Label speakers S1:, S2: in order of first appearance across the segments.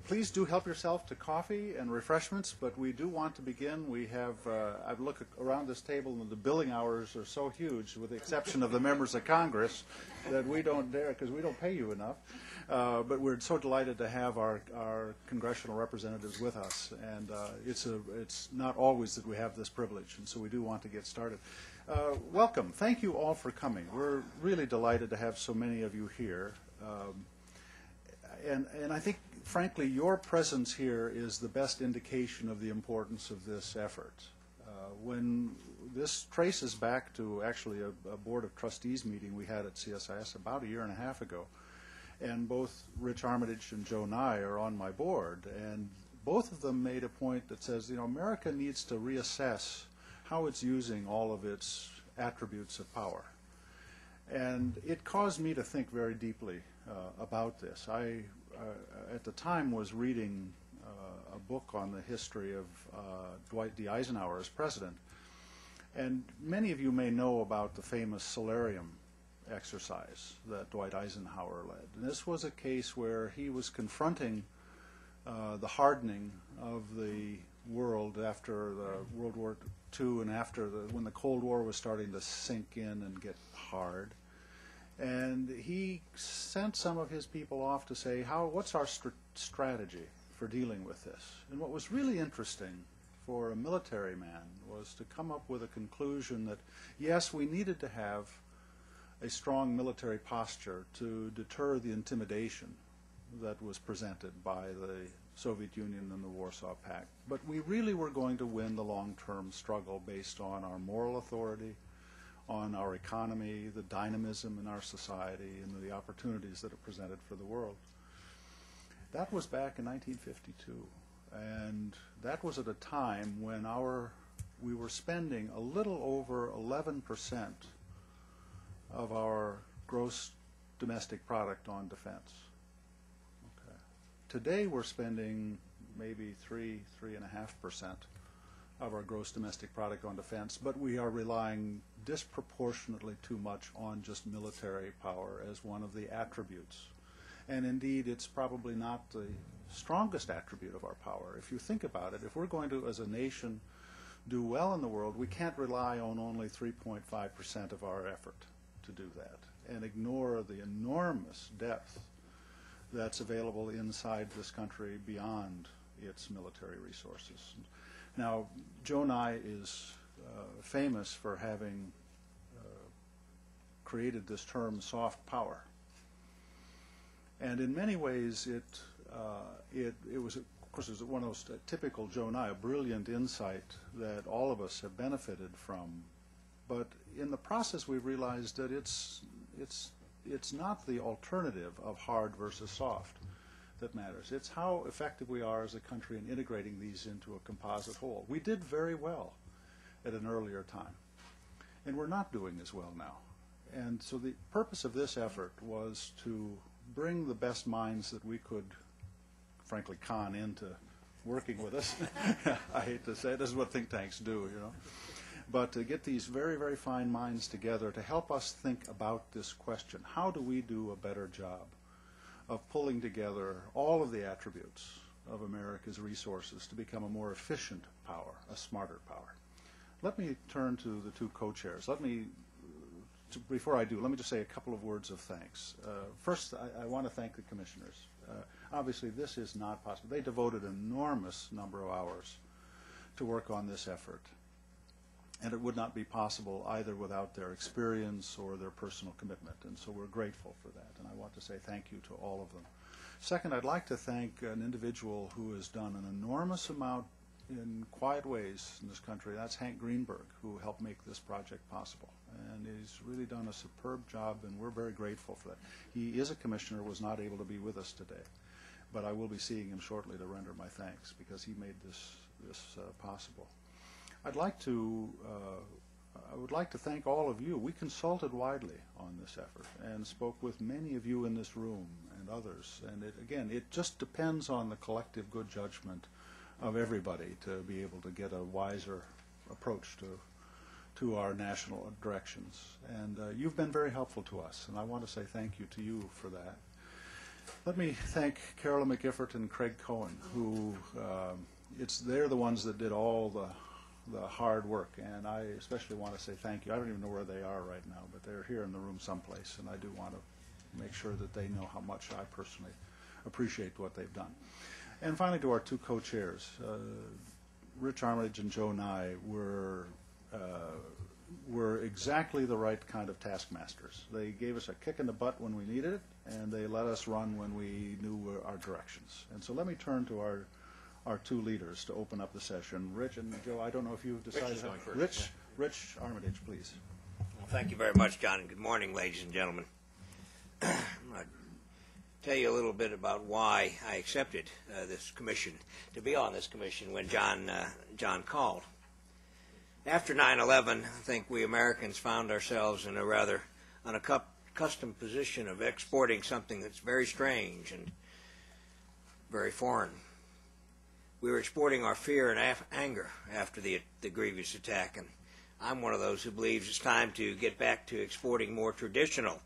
S1: Please do help yourself to coffee and refreshments, but we do want to begin. We have, I've looked around this table, and the billing hours are so huge, with the exception of the members of Congress, that we don't dare, because we don't pay you enough. But we're so delighted to have our congressional representatives with us, and it's not always that we have this privilege, and so we do want to get started. Welcome. Thank you all for coming. We're really delighted to have so many of you here. And I think, frankly, your presence here is the best indication of the importance of this effort. When this traces back to actually a Board of Trustees meeting we had at CSIS about a year and a half ago, and both Rich Armitage and Joe Nye are on my board, and both of them made a point that says, you know, America needs to reassess how it's using all of its attributes of power. And it caused me to think very deeply about this. I, at the time, was reading a book on the history of Dwight D. Eisenhower as president. And many of you may know about the famous solarium exercise that Dwight Eisenhower led. And this was a case where he was confronting the hardening of the world after the World War II and after when the Cold War was starting to sink in and get hard. And he sent some of his people off to say, what's our strategy for dealing with this? And what was really interesting for a military man was to come up with a conclusion that, yes, we needed to have a strong military posture to deter the intimidation that was presented by the Soviet Union and the Warsaw Pact. But we really were going to win the long-term struggle based on our moral authority, on our economy, the dynamism in our society, and the opportunities that it presented for the world. That was back in 1952, and that was at a time when we were spending a little over 11% of our gross domestic product on defense. Okay. Today we're spending maybe 3.5% of our gross domestic product on defense, but we are relying disproportionately too much on just military power as one of the attributes. And indeed, it's probably not the strongest attribute of our power. If you think about it, if we're going to, as a nation, do well in the world, we can't rely on only 3.5% of our effort to do that and ignore the enormous depth that's available inside this country beyond its military resources. Now, Joe Nye is famous for having created this term soft power. And in many ways, it was, of course, it was one of those typical Joe Nye, a brilliant insight that all of us have benefited from. But in the process, we've realized that it's not the alternative of hard versus soft that matters. It's how effective we are as a country in integrating these into a composite whole. We did very well at an earlier time, and we're not doing as well now. And so the purpose of this effort was to bring the best minds that we could, frankly, con into working with us. I hate to say it, this is what think tanks do, you know. But to get these very, very fine minds together to help us think about this question. How do we do a better job of pulling together all of the attributes of America's resources to become a more efficient power, a smarter power? Let me turn to the two co-chairs. Before I do, let me just say a couple of words of thanks. First, I want to thank the commissioners. Obviously, this is not possible. They devoted an enormous number of hours to work on this effort. And it would not be possible either without their experience or their personal commitment. And so we're grateful for that. And I want to say thank you to all of them. Second, I'd like to thank an individual who has done an enormous amount in quiet ways in this country. That's Hank Greenberg, who helped make this project possible. And he's really done a superb job, and we're very grateful for that. He is a commissioner, was not able to be with us today. But I will be seeing him shortly to render my thanks because he made this possible. I would like to thank all of you. We consulted widely on this effort and spoke with many of you in this room and others. And it just depends on the collective good judgment of everybody to be able to get a wiser approach to our national directions. And you've been very helpful to us, and I want to say thank you to you for that. Let me thank Carolyn McGiffert and Craig Cohen, who they're the ones that did all the hard work, and I especially want to say thank you. I don't even know where they are right now, but they're here in the room someplace, and I do want to make sure that they know how much I personally appreciate what they've done. And finally, to our two co-chairs, Rich Armitage and Joe Nye were exactly the right kind of taskmasters. They gave us a kick in the butt when we needed it, and they let us run when we knew our directions. And so let me turn to our two leaders to open up the session. Rich and Joe, I don't know if you've decided. Rich Armitage, please.
S2: Well, thank you very much, John, and good morning, ladies and gentlemen. I'm going to tell you a little bit about why I accepted this commission, to be on this commission when John called. After 9/11, I think we Americans found ourselves in a rather unaccustomed position of exporting something that's very strange and very foreign. We were exporting our fear and anger after the grievous attack, and I'm one of those who believes it's time to get back to exporting more traditional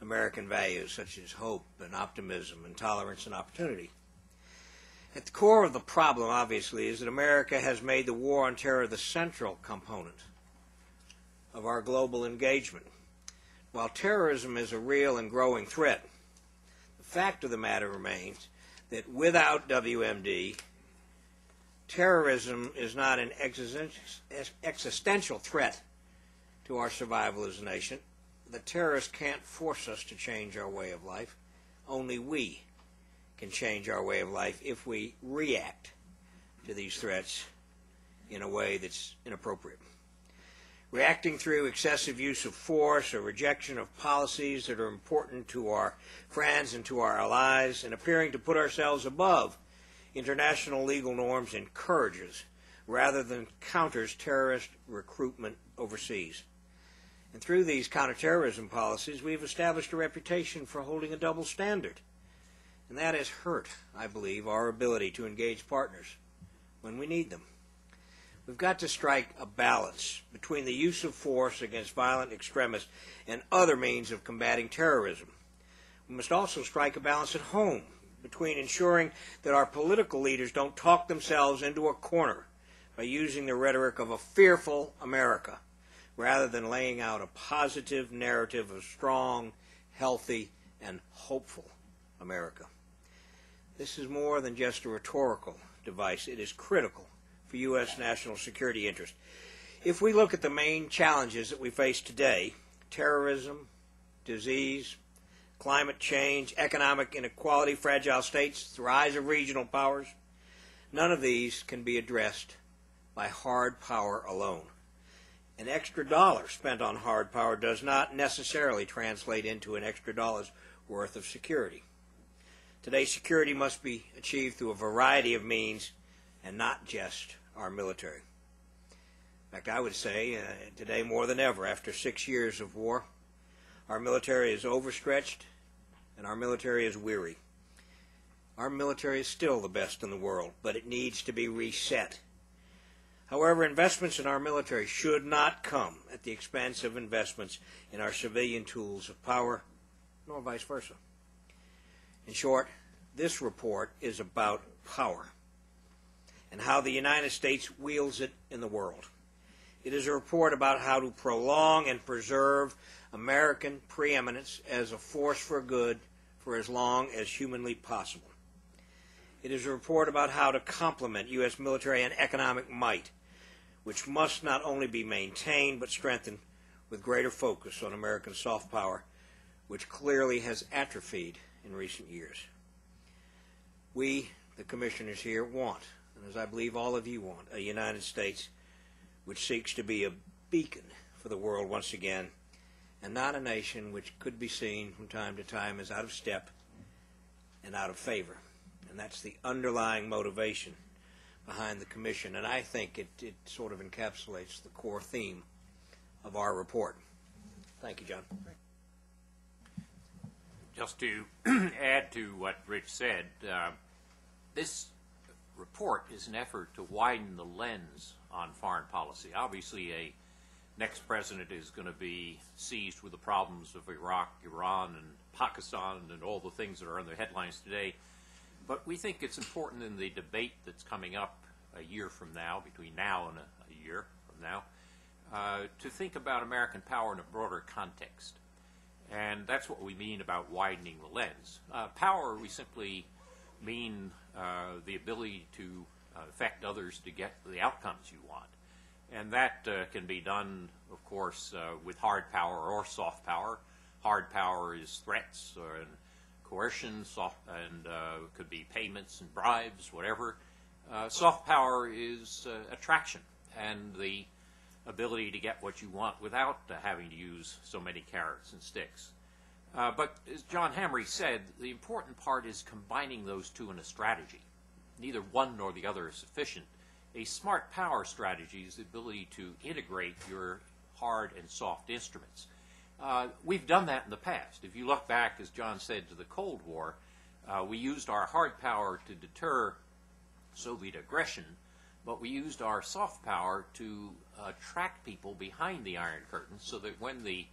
S2: American values such as hope and optimism and tolerance and opportunity. At the core of the problem, obviously, is that America has made the war on terror the central component of our global engagement. While terrorism is a real and growing threat, the fact of the matter remains that without WMD, terrorism is not an existential threat to our survival as a nation. The terrorists can't force us to change our way of life. Only we can change our way of life if we react to these threats in a way that's inappropriate. Reacting through excessive use of force or rejection of policies that are important to our friends and to our allies, and appearing to put ourselves above international legal norms encourages rather than counters terrorist recruitment overseas. And through these counterterrorism policies, we've established a reputation for holding a double standard. And that has hurt, I believe, our ability to engage partners when we need them. We've got to strike a balance between the use of force against violent extremists and other means of combating terrorism. We must also strike a balance at home between ensuring that our political leaders don't talk themselves into a corner by using the rhetoric of a fearful America, rather than laying out a positive narrative of strong, healthy, and hopeful America. This is more than just a rhetorical device. It is critical for U.S. national security interest. If we look at the main challenges that we face today, terrorism, disease, climate change, economic inequality, fragile states, the rise of regional powers, none of these can be addressed by hard power alone. An extra dollar spent on hard power does not necessarily translate into an extra dollar's worth of security. Today, security must be achieved through a variety of means and not just our military. In fact, I would say today more than ever, after 6 years of war, our military is overstretched and our military is weary. Our military is still the best in the world, but it needs to be reset. However, investments in our military should not come at the expense of investments in our civilian tools of power, nor vice versa. In short, this report is about power and how the United States wields it in the world. It is a report about how to prolong and preserve American preeminence as a force for good for as long as humanly possible. It is a report about how to complement U.S. military and economic might, which must not only be maintained but strengthened with greater focus on American soft power, which clearly has atrophied in recent years. We, the commissioners here, want, and as I believe all of you want, a United States which seeks to be a beacon for the world once again, and not a nation which could be seen from time to time as out of step and out of favor. And that's the underlying motivation behind the commission, and I think it sort of encapsulates the core theme of our report. Thank you, John.
S3: Just to add to what Rich said, this report is an effort to widen the lens on foreign policy. Obviously, a next president is going to be seized with the problems of Iraq, Iran, and Pakistan and all the things that are in the headlines today. But we think it's important in the debate that's coming up a year from now, between now and a year from now, to think about American power in a broader context. And that's what we mean about widening the lens. Power, we simply mean the ability to affect others to get the outcomes you want. And that can be done, of course, with hard power or soft power. Hard power is threats and coercion, and could be payments and bribes, whatever. Soft power is attraction and the ability to get what you want without having to use so many carrots and sticks. But as John Hamre said, the important part is combining those two in a strategy. Neither one nor the other is sufficient. A smart power strategy is the ability to integrate your hard and soft instruments. We've done that in the past. If you look back, as John said, to the Cold War, we used our hard power to deter Soviet aggression, but we used our soft power to attract people behind the Iron Curtain so that when the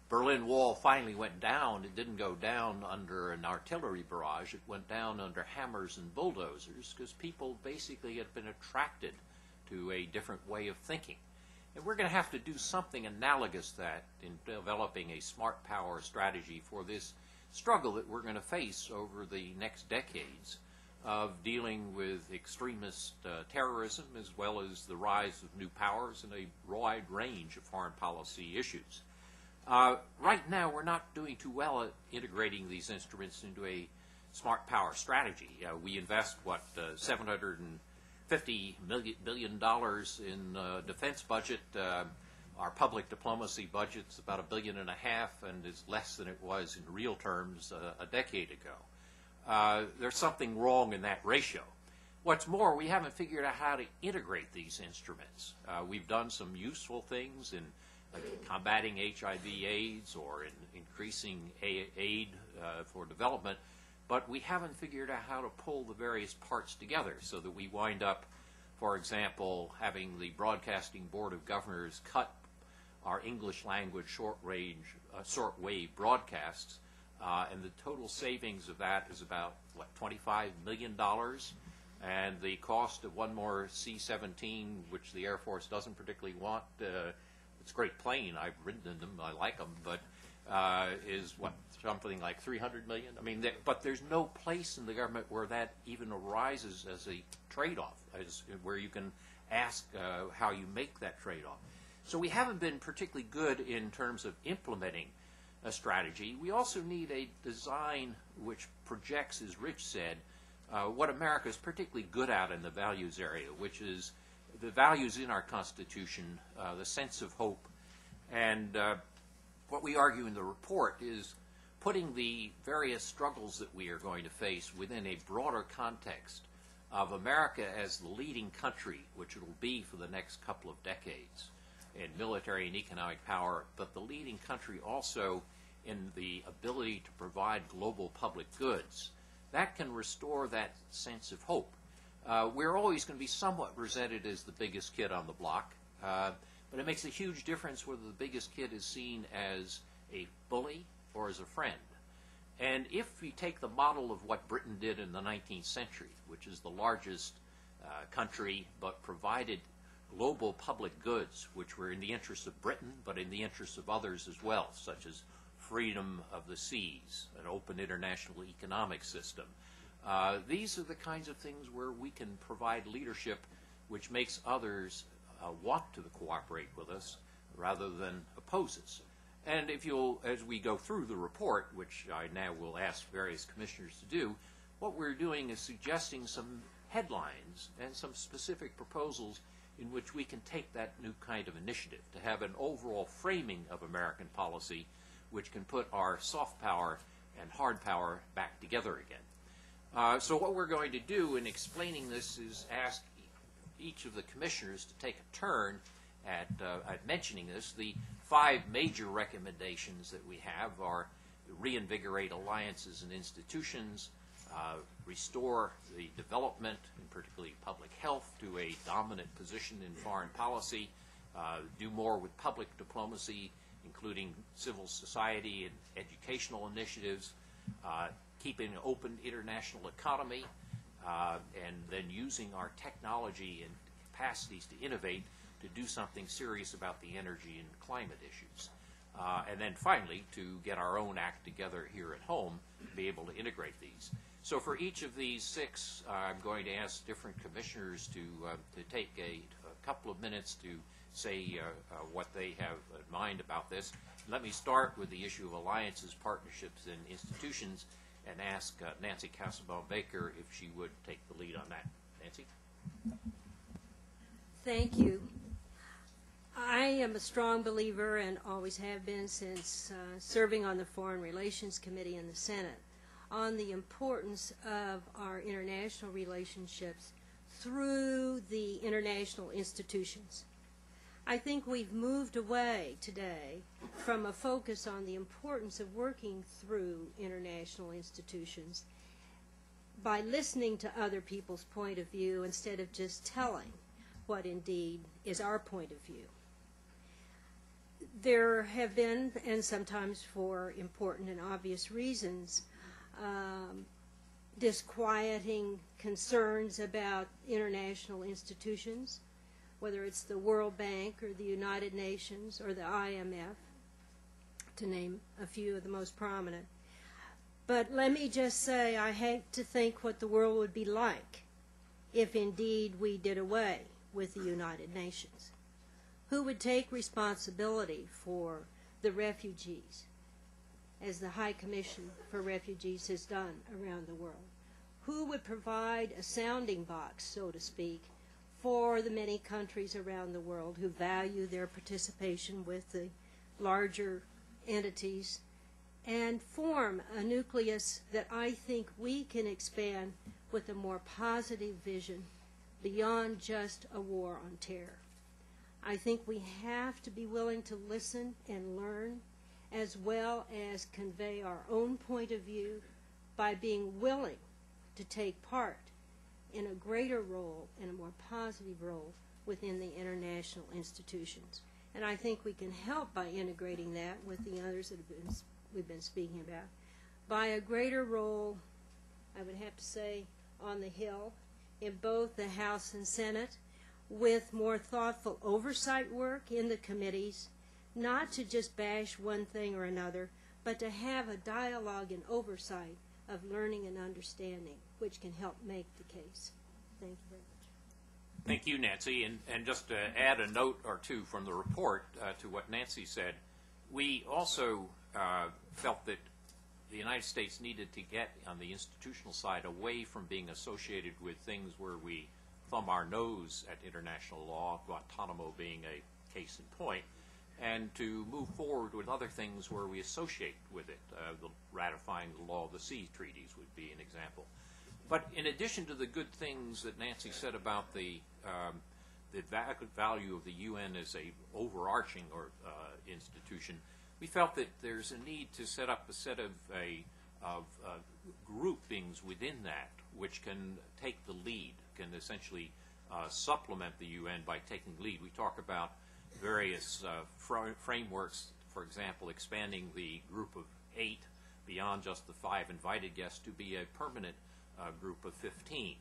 S3: Berlin Wall finally went down, it didn't go down under an artillery barrage. It went down under hammers and bulldozers because people basically had been attracted to a different way of thinking. And we're going to have to do something analogous to that in developing a smart power strategy for this struggle that we're going to face over the next decades of dealing with extremist terrorism as well as the rise of new powers and a wide range of foreign policy issues. Right now, we're not doing too well at integrating these instruments into a smart power strategy. We invest, $750 billion in defense budget. Our public diplomacy budget's about $1.5 billion and is less than it was in real terms a decade ago. There's something wrong in that ratio. What's more, we haven't figured out how to integrate these instruments. We've done some useful things in combating HIV/AIDS or in increasing aid for development, but we haven't figured out how to pull the various parts together so that we wind up, for example, having the Broadcasting Board of Governors cut our English language shortwave broadcasts, and the total savings of that is about, $25 million, and the cost of one more C-17, which the Air Force doesn't particularly want, it's a great plane, I've ridden in them, I like them, but is something like $300 million? I mean, but there's no place in the government where that even arises as a trade-off, where you can ask how you make that trade-off. So we haven't been particularly good in terms of implementing a strategy. We also need a design which projects, as Rich said, what America is particularly good at in the values area, which is the values in our Constitution, the sense of hope, and what we argue in the report is putting the various struggles that we are going to face within a broader context of America as the leading country, which it will be for the next couple of decades in military and economic power, but the leading country also in the ability to provide global public goods. That can restore that sense of hope. We're always going to be somewhat presented as the biggest kid on the block, but it makes a huge difference whether the biggest kid is seen as a bully or as a friend. And if we take the model of what Britain did in the 19th century, which is the largest country but provided global public goods which were in the interest of Britain but in the interest of others as well, such as freedom of the seas, an open international economic system. These are the kinds of things where we can provide leadership which makes others want to cooperate with us rather than oppose us. And if you'll, as we go through the report, which I now will ask various commissioners to do, what we're doing is suggesting some headlines and some specific proposals in which we can take that new kind of initiative to have an overall framing of American policy which can put our soft power and hard power back together again. So what we're going to do in explaining this is ask each of the commissioners to take a turn at mentioning this. The 5 major recommendations that we have are reinvigorate alliances and institutions, restore the development, and particularly public health, to a dominant position in foreign policy, do more with public diplomacy, including civil society and educational initiatives, keeping an open international economy, and then using our technology and capacities to innovate to do something serious about the energy and climate issues. And then finally, to get our own act together here at home, to be able to integrate these. So for each of these 6, I'm going to ask different commissioners to take a couple of minutes to say what they have in mind about this. Let me start with the issue of alliances, partnerships, and institutions, and ask Nancy Casabell-Baker if she would take the lead on that. Nancy?
S4: Thank you. I am a strong believer, and always have been since serving on the Foreign Relations Committee in the Senate, on the importance of our international relationships through the international institutions. I think we've moved away today from a focus on the importance of working through international institutions by listening to other people's point of view instead of just telling what indeed is our point of view. There have been, and sometimes for important and obvious reasons, disquieting concerns about international institutions, whether it's the World Bank or the United Nations or the IMF, to name a few of the most prominent. But let me just say, I hate to think what the world would be like if indeed we did away with the United Nations. Who would take responsibility for the refugees, as the High Commission for Refugees has done around the world? Who would provide a sounding box, so to speak, for the many countries around the world who value their participation with the larger entities, and form a nucleus that I think we can expand with a more positive vision beyond just a war on terror? I think we have to be willing to listen and learn, as well as convey our own point of view by being willing to take part in a greater role, in a more positive role, within the international institutions. And I think we can help by integrating that with the others that we've been speaking about, by a greater role, I would have to say, on the Hill, in both the House and Senate, with more thoughtful oversight work in the committees, not to just bash one thing or another, but to have a dialogue and oversight of learning and understanding, which can help make the case. Thank you very much.
S3: Thank you, Nancy. And just to add a note or two from the report to what Nancy said, we also felt that the United States needed to get on the institutional side away from being associated with things where we thumb our nose at international law, Guantanamo being a case in point, and to move forward with other things where we associate with it. The ratifying the Law of the Sea treaties would be an example. But in addition to the good things that Nancy said about the value of the UN as a overarching institution, we felt that there's a need to set up a set of groupings within that which can take the lead, can essentially supplement the UN by taking the lead. We talk about various frameworks, for example, expanding the group of 8 beyond just the 5 invited guests to be a permanent group of 15,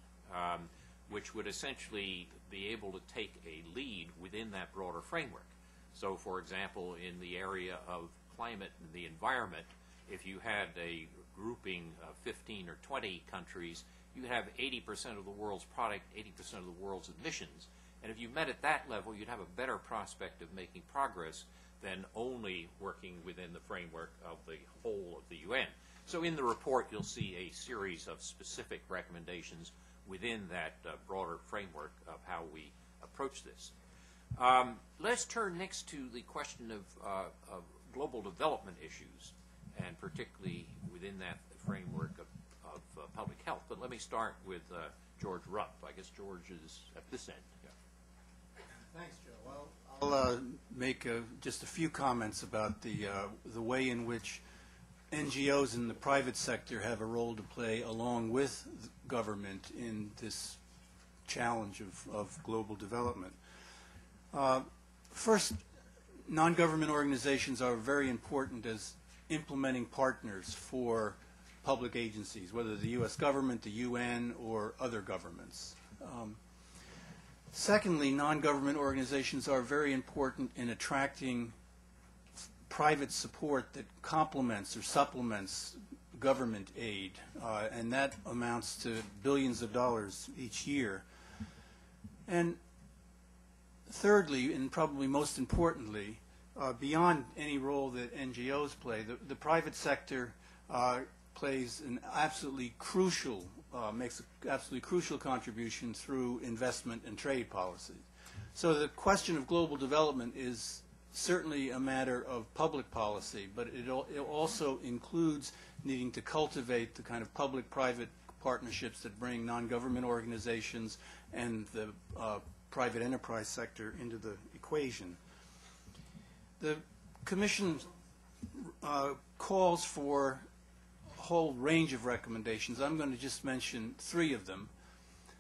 S3: which would essentially be able to take a lead within that broader framework. So, for example, in the area of climate and the environment, if you had a grouping of 15 or 20 countries, you have 80% of the world's product, 80% of the world's emissions. And if you met at that level, you'd have a better prospect of making progress than only working within the framework of the whole of the UN. So in the report, you'll see a series of specific recommendations within that broader framework of how we approach this. Let's turn next to the question of global development issues, and particularly within that framework of public health. But let me start with George Rupp. I guess George is at this end. Yeah.
S5: Thanks, Joe. Well, I'll make just a few comments about the way in which NGOs in the private sector have a role to play along with government in this challenge of global development. First, non-government organizations are very important as implementing partners for public agencies, whether the U.S. government, the UN, or other governments. Secondly, non-government organizations are very important in attracting private support that complements or supplements government aid, and that amounts to billions of dollars each year. And thirdly, and probably most importantly, beyond any role that NGOs play, the private sector plays an absolutely crucial, makes an absolutely crucial contribution through investment and trade policy. So the question of global development is certainly a matter of public policy, but it also includes needing to cultivate the kind of public-private partnerships that bring non-government organizations and the private enterprise sector into the equation. The Commission calls for a whole range of recommendations. I'm going to just mention 3 of them.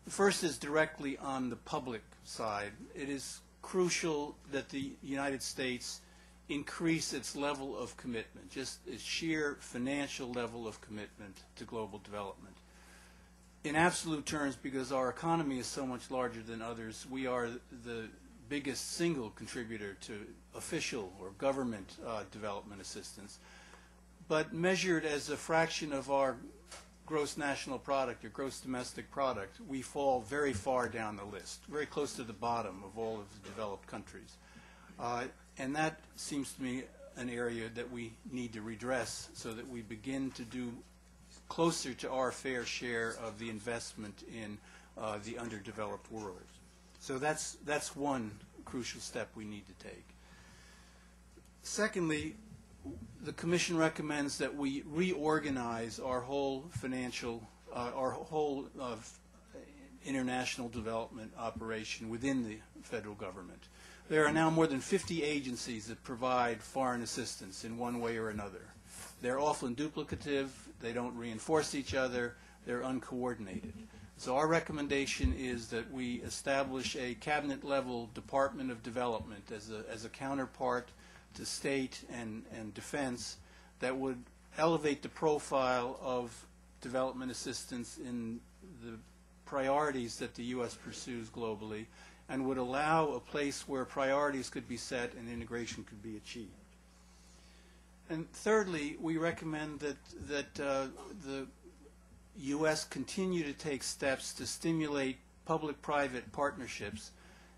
S5: The first is directly on the public side. It is crucial that the United States increase its level of commitment, just its sheer financial level of commitment to global development. In absolute terms, because our economy is so much larger than others, we are the biggest single contributor to official or government development assistance. But measured as a fraction of our gross national product or gross domestic product, we fall very far down the list, very close to the bottom of all of the developed countries. And that seems to me an area that we need to redress so that we begin to do closer to our fair share of the investment in the underdeveloped world. So that's one crucial step we need to take. Secondly, the Commission recommends that we reorganize our whole financial, our whole international development operation within the federal government. There are now more than 50 agencies that provide foreign assistance in one way or another. They're often duplicative, they don't reinforce each other, they're uncoordinated. So our recommendation is that we establish a cabinet-level Department of Development as a counterpart to state and defense that would elevate the profile of development assistance in the priorities that the U.S. pursues globally, and would allow a place where priorities could be set and integration could be achieved. And thirdly, we recommend that the U.S. continue to take steps to stimulate public-private partnerships,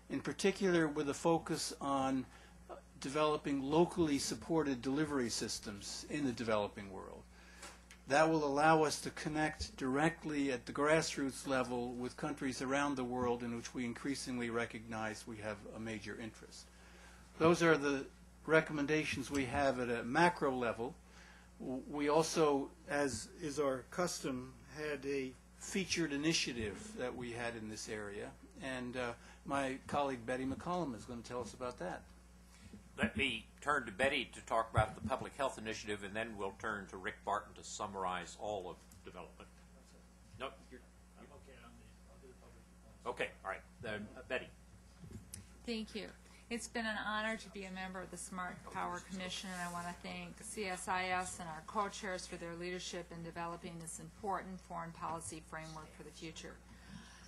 S5: in particular with a focus on developing locally supported delivery systems in the developing world. That will allow us to connect directly at the grassroots level with countries around the world in which we increasingly recognize we have a major interest. Those are the recommendations we have at a macro level. We also, as is our custom, had a featured initiative that we had in this area, and my colleague Betty McCollum is going to tell us about that.
S3: Let me turn to Betty to talk about the Public Health Initiative, and then we'll turn to Rick Barton to summarize all of development. No, I'm okay. I'll do the public. Okay, all right. Betty.
S6: Thank you. It's been an honor to be a member of the Smart Power Commission, and I want to thank CSIS and our co-chairs for their leadership in developing this important foreign policy framework for the future.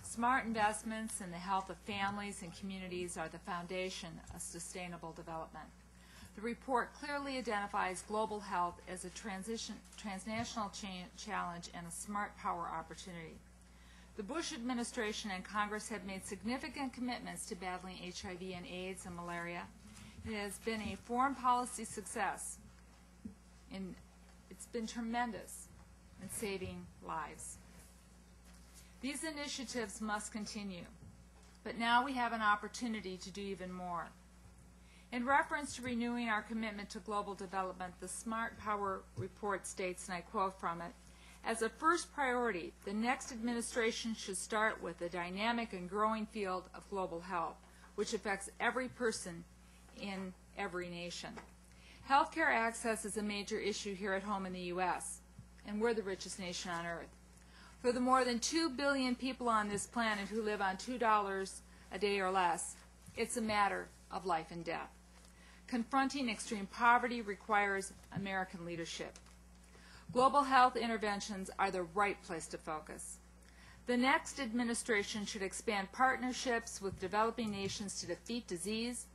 S6: Smart investments in the health of families and communities are the foundation of sustainable development. The report clearly identifies global health as a transnational challenge and a smart power opportunity. The Bush administration and Congress have made significant commitments to battling HIV and AIDS and malaria. It has been a foreign policy success, and it's been tremendous in saving lives. These initiatives must continue, but now we have an opportunity to do even more. In reference to renewing our commitment to global development, the Smart Power Report states, and I quote from it, "As a first priority, the next administration should start with the dynamic and growing field of global health, which affects every person in every nation. Healthcare access is a major issue here at home in the U.S., and we're the richest nation on earth. For the more than 2 billion people on this planet who live on $2 a day or less, it's a matter of life and death. Confronting extreme poverty requires American leadership. Global health interventions are the right place to focus. The next administration should expand partnerships with developing nations to defeat disease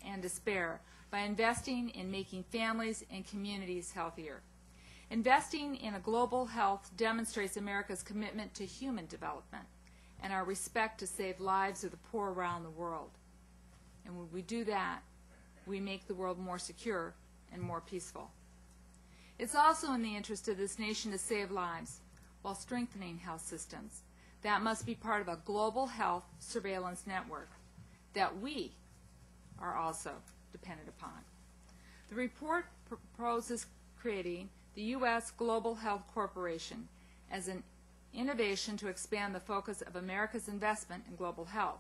S6: and despair by investing in making families and communities healthier. Investing in a global health demonstrates America's commitment to human development and our respect to save lives of the poor around the world. And when we do that, we make the world more secure and more peaceful. It's also in the interest of this nation to save lives while strengthening health systems. That must be part of a global health surveillance network that we are also dependent upon. The report proposes creating the U.S. Global Health Corporation as an innovation to expand the focus of America's investment in global health.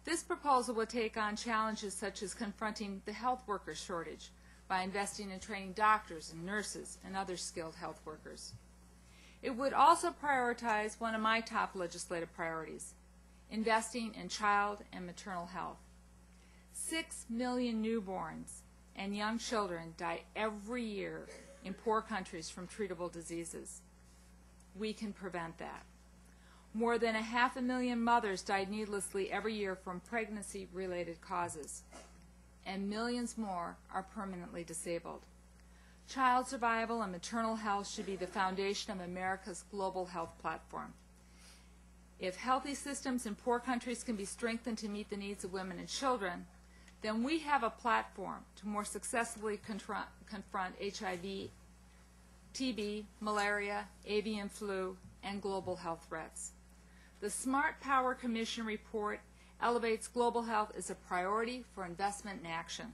S6: This proposal would take on challenges such as confronting the health worker shortage by investing in training doctors and nurses and other skilled health workers. It would also prioritize one of my top legislative priorities, investing in child and maternal health. 6 million newborns and young children die every year in poor countries from treatable diseases. We can prevent that. More than 500,000 mothers die needlessly every year from pregnancy-related causes, and millions more are permanently disabled. Child survival and maternal health should be the foundation of America's global health platform. If healthy systems in poor countries can be strengthened to meet the needs of women and children, then we have a platform to more successfully confront HIV, TB, malaria, avian flu, and global health threats. The Smart Power Commission report elevates global health as a priority for investment and action.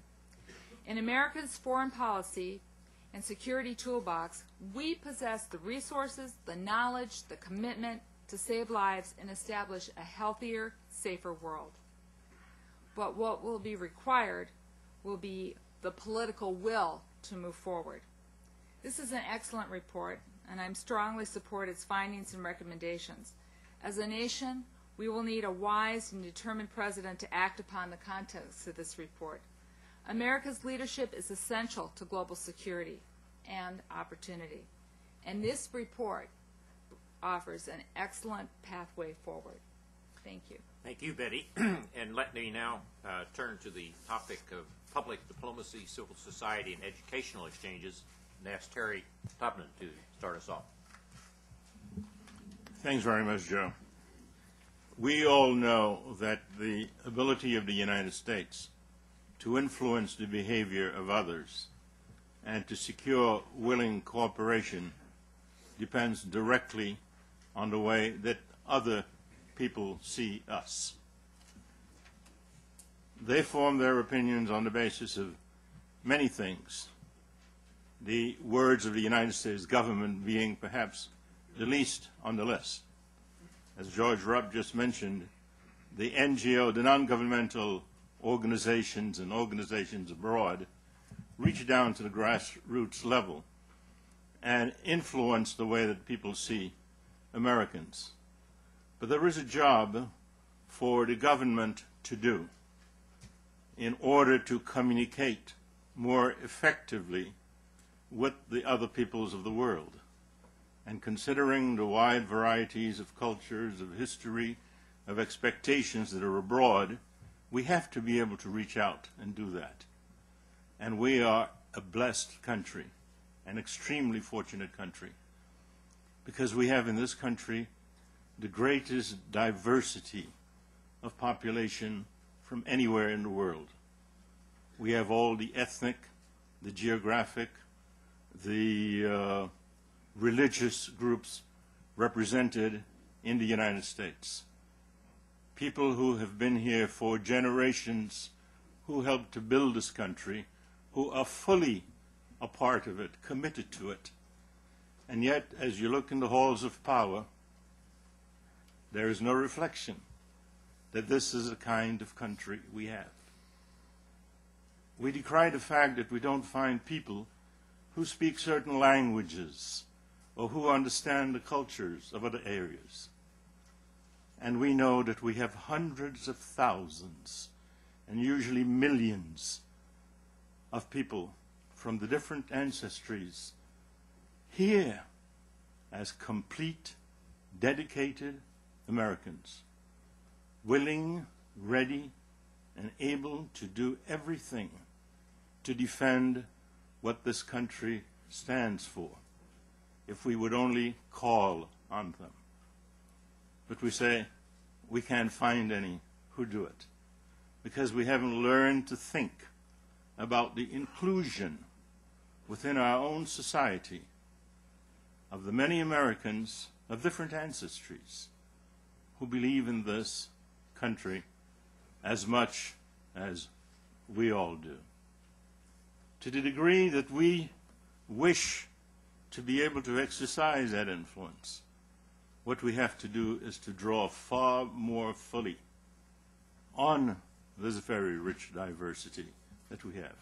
S6: In America's foreign policy and security toolbox, we possess the resources, the knowledge, the commitment to save lives and establish a healthier, safer world. But what will be required will be the political will to move forward. This is an excellent report, and I strongly support its findings and recommendations. As a nation, we will need a wise and determined president to act upon the contents of this report. America's leadership is essential to global security and opportunity, and this report offers an excellent pathway forward. Thank you.
S3: Thank you, Betty. And let me now turn to the topic of public diplomacy, civil society, and educational exchanges, and ask Terry Tubman to start us off.
S7: Thanks very much, Joe. We all know that the ability of the United States to influence the behavior of others and to secure willing cooperation depends directly on the way that other people see us. They form their opinions on the basis of many things, the words of the United States government being perhaps the least on the list. As George Rupp just mentioned, the NGO, the non-governmental organizations and organizations abroad, reach down to the grassroots level and influence the way that people see Americans. But there is a job for the government to do in order to communicate more effectively with the other peoples of the world. And considering the wide varieties of cultures, of history, of expectations that are abroad, we have to be able to reach out and do that. And we are a blessed country, an extremely fortunate country, because we have in this country the greatest diversity of population from anywhere in the world. We have all the ethnic, the geographic, the religious groups represented in the United States. People who have been here for generations, who helped to build this country, who are fully a part of it, committed to it. And yet, as you look in the halls of power, there is no reflection that this is the kind of country we have. We decry the fact that we don't find people who speak certain languages or who understand the cultures of other areas. And we know that we have hundreds of thousands and usually millions of people from the different ancestries here as complete, dedicated Americans, willing, ready, and able to do everything to defend what this country stands for, if we would only call on them. But we say we can't find any who do it, because we haven't learned to think about the inclusion within our own society of the many Americans of different ancestries who believe in this country as much as we all do. To the degree that we wish to be able to exercise that influence, what we have to do is to draw far more fully on this very rich diversity that we have.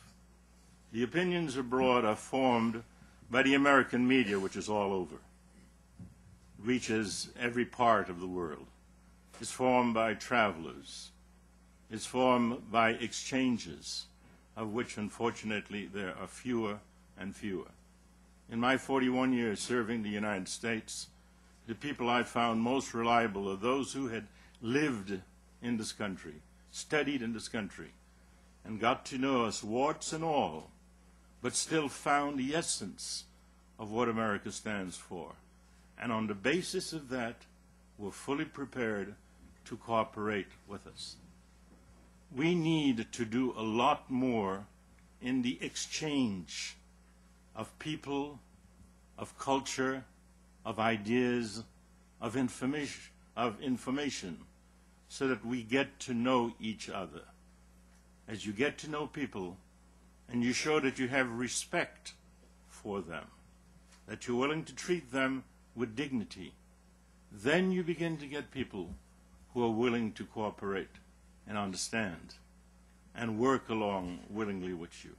S7: The opinions abroad are formed by the American media, which is all over, reaches every part of the world. It's formed by travelers. It's formed by exchanges, of which, unfortunately, there are fewer and fewer. In my 41 years serving the United States, the people I found most reliable are those who had lived in this country, studied in this country, and got to know us, warts and all, but still found the essence of what America stands for. And on the basis of that, were fully prepared to cooperate with us. We need to do a lot more in the exchange of people, of culture, of ideas, of information, so that we get to know each other. As you get to know people, and you show that you have respect for them, that you're willing to treat them with dignity, then you begin to get people who are willing to cooperate and understand and work along willingly with you.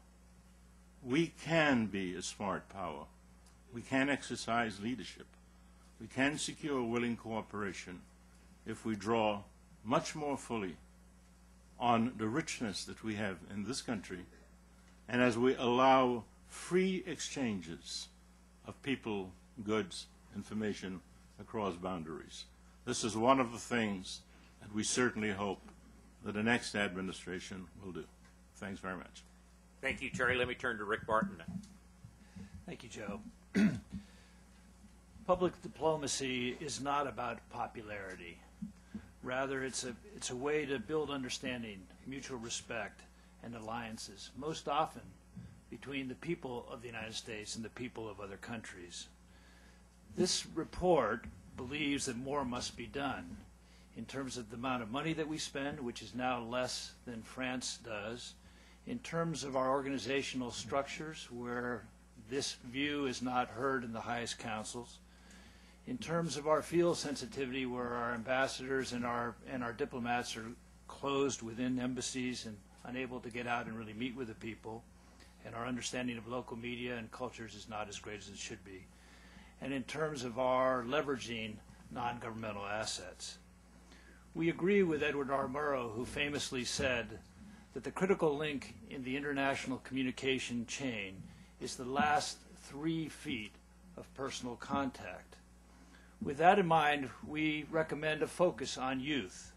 S7: We can be a smart power. We can exercise leadership. We can secure willing cooperation if we draw much more fully on the richness that we have in this country, and as we allow free exchanges of people, goods, information across boundaries. This is one of the things that we certainly hope that the next administration will do. Thanks very much.
S3: Thank you, Terry. Let me turn to Rick Barton now.
S8: Thank you, Joe. Public diplomacy is not about popularity. Rather, it's a way to build understanding, mutual respect, and alliances, most often between the people of the United States and the people of other countries. This report believes that more must be done in terms of the amount of money that we spend, which is now less than France does, in terms of our organizational structures, where this view is not heard in the highest councils, in terms of our field sensitivity, where our ambassadors and our diplomats are closed within embassies and unable to get out and really meet with the people, and our understanding of local media and cultures is not as great as it should be, and in terms of our leveraging non-governmental assets. We agree with Edward R. Murrow, who famously said that the critical link in the international communication chain is the last 3 feet of personal contact. With that in mind, we recommend a focus on youth.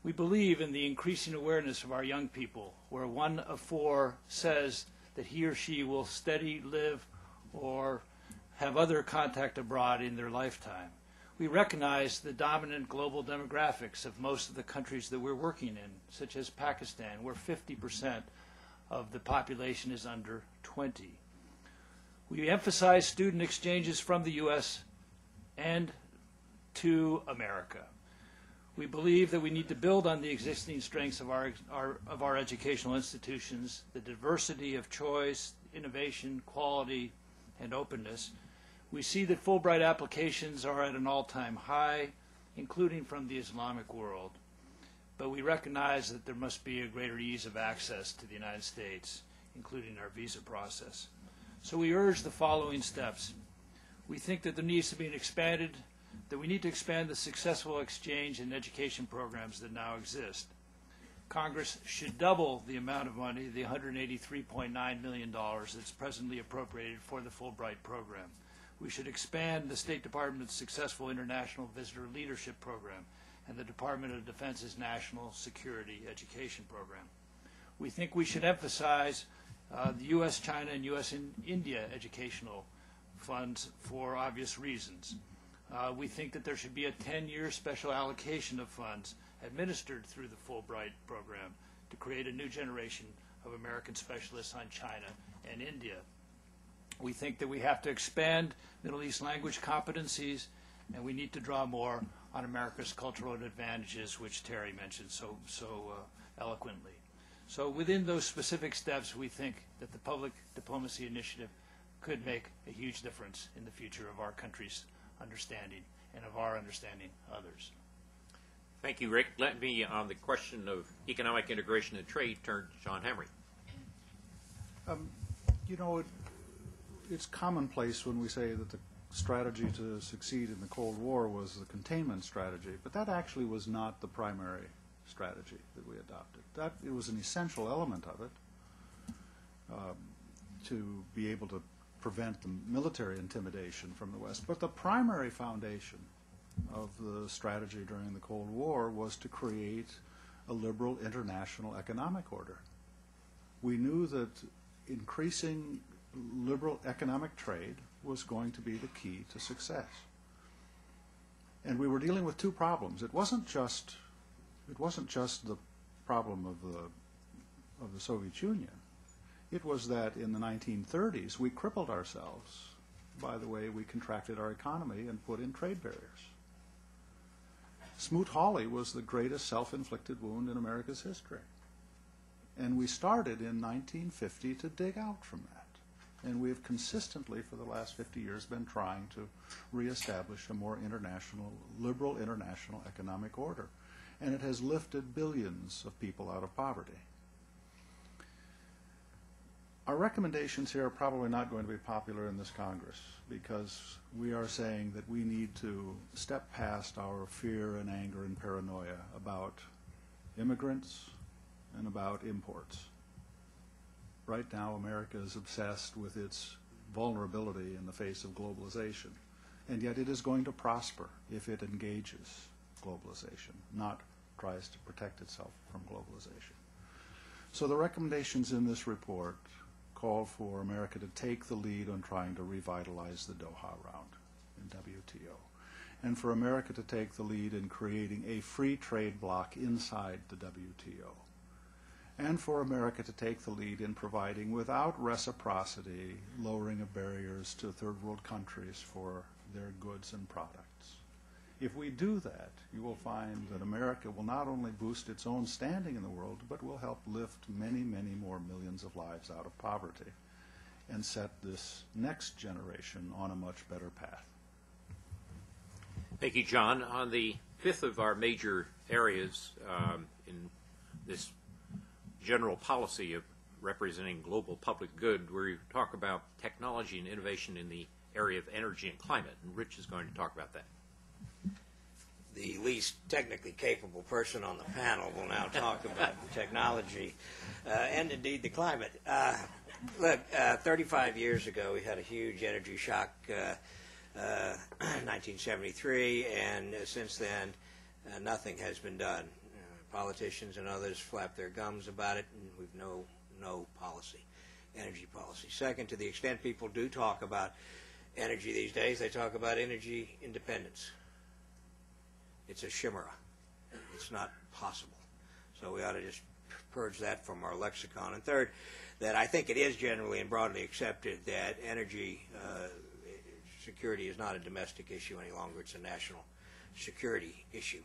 S8: We believe in the increasing awareness of our young people, where 1 of 4 says that he or she will study, live, or have other contact abroad in their lifetime. We recognize the dominant global demographics of most of the countries that we're working in, such as Pakistan, where 50% of the population is under 20. We emphasize student exchanges from the U.S. and to America. We believe that we need to build on the existing strengths of our educational institutions, the diversity of choice, innovation, quality, and openness. We see that Fulbright applications are at an all-time high, including from the Islamic world. But we recognize that there must be a greater ease of access to the United States, including our visa process. So we urge the following steps. We think that there needs to be that we need to expand the successful exchange and education programs that now exist. Congress should double the amount of money, the $183.9 million that's presently appropriated for the Fulbright program. We should expand the State Department's successful International Visitor Leadership Program and the Department of Defense's National Security Education Program. We think we should emphasize the U.S., China, and U.S. and India educational funds for obvious reasons. We think that there should be a 10-year special allocation of funds administered through the Fulbright program to create a new generation of American specialists on China and India. We think that we have to expand Middle East language competencies, and we need to draw more on America's cultural advantages, which Terry mentioned so eloquently. So within those specific steps, we think that the public diplomacy initiative could make a huge difference in the future of our country's understanding and of our understanding others.
S3: Thank you, Rick. Let me, on the question of economic integration and trade, turn to John Henry.
S1: You know, it's commonplace when we say that the strategy to succeed in the Cold War was the containment strategy, but that actually was not the primary strategy that we adopted. That it was an essential element of it to be able to prevent the military intimidation from the West. But the primary foundation of the strategy during the Cold War was to create a liberal international economic order. We knew that increasing liberal economic trade was going to be the key to success. And we were dealing with two problems. It wasn't just the problem of the Soviet Union. It was that in the 1930s we crippled ourselves by the way we contracted our economy and put in trade barriers. Smoot-Hawley was the greatest self-inflicted wound in America's history. And we started in 1950 to dig out from that. And we have consistently, for the last 50 years, been trying to reestablish a more international, liberal international economic order. And it has lifted billions of people out of poverty. Our recommendations here are probably not going to be popular in this Congress because we are saying that we need to step past our fear and anger and paranoia about immigrants and about imports. Right now, America is obsessed with its vulnerability in the face of globalization, and yet it is going to prosper if it engages globalization, not tries to protect itself from globalization. So the recommendations in this report call for America to take the lead on trying to revitalize the Doha round in WTO, and for America to take the lead in creating a free trade bloc inside the WTO, and for America to take the lead in providing, without reciprocity, lowering of barriers to third world countries for their goods and products. If we do that, you will find that America will not only boost its own standing in the world, but will help lift many, many more millions of lives out of poverty and set this next generation on a much better path.
S3: Thank you, John. On the fifth of our major areas in this general policy of representing global public good, where you talk about technology and innovation in the area of energy and climate, and Rich is going to talk about that.
S2: The least technically capable person on the panel will now talk about technology and indeed the climate. Look, 35 years ago we had a huge energy shock, 1973, and since then nothing has been done. Politicians and others flap their gums about it, and we've no policy, energy policy. Second, to the extent people do talk about energy these days, they talk about energy independence. It's a chimera. It's not possible. So we ought to just purge that from our lexicon. And third, that I think it is generally and broadly accepted that energy security is not a domestic issue any longer. It's a national security issue.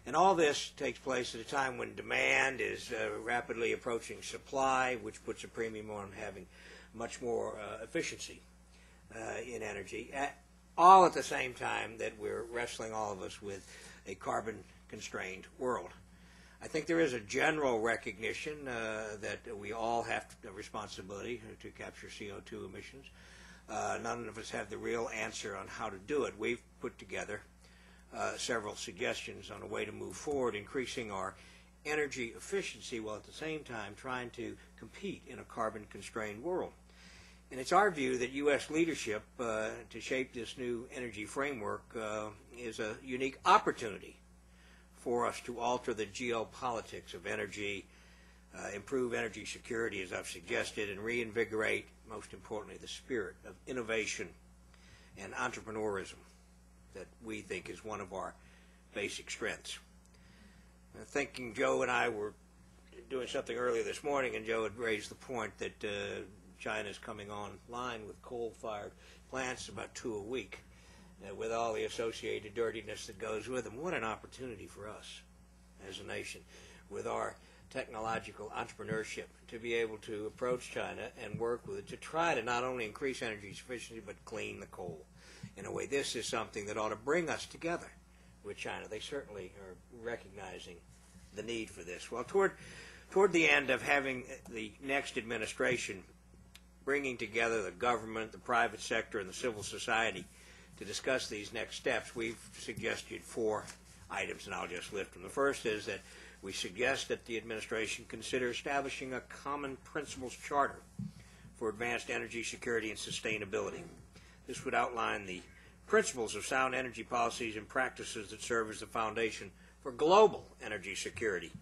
S2: And all this takes place at a time when demand is rapidly approaching supply, which puts a premium on having much more efficiency in energy. All at the same time that we're wrestling, all of us, with a carbon-constrained world. I think there is a general recognition that we all have a responsibility to capture CO2 emissions. None of us have the real answer on how to do it. We've put together several suggestions on a way to move forward, increasing our energy efficiency while at the same time trying to compete in a carbon-constrained world. And it's our view that U.S. leadership to shape this new energy framework is a unique opportunity for us to alter the geopolitics of energy, improve energy security, as I've suggested, and reinvigorate, most importantly, the spirit of innovation and entrepreneurism that we think is one of our basic strengths. Thinking Joe and I were doing something earlier this morning, and Joe had raised the point that China's coming online with coal-fired plants, about 2 a week, with all the associated dirtiness that goes with them. What an opportunity for us as a nation, with our technological entrepreneurship, to be able to approach China and work with it to try to not only increase energy efficiency but clean the coal. In a way, this is something that ought to bring us together with China. They certainly are recognizing the need for this. Well, toward the end of having the next administration bringing together the government, the private sector, and the civil society to discuss these next steps, we've suggested 4 items, and I'll just lift them. The first is that we suggest that the administration consider establishing a common principles charter for advanced energy security and sustainability. This would outline the principles of sound energy policies and practices that serve as the foundation for global energy security.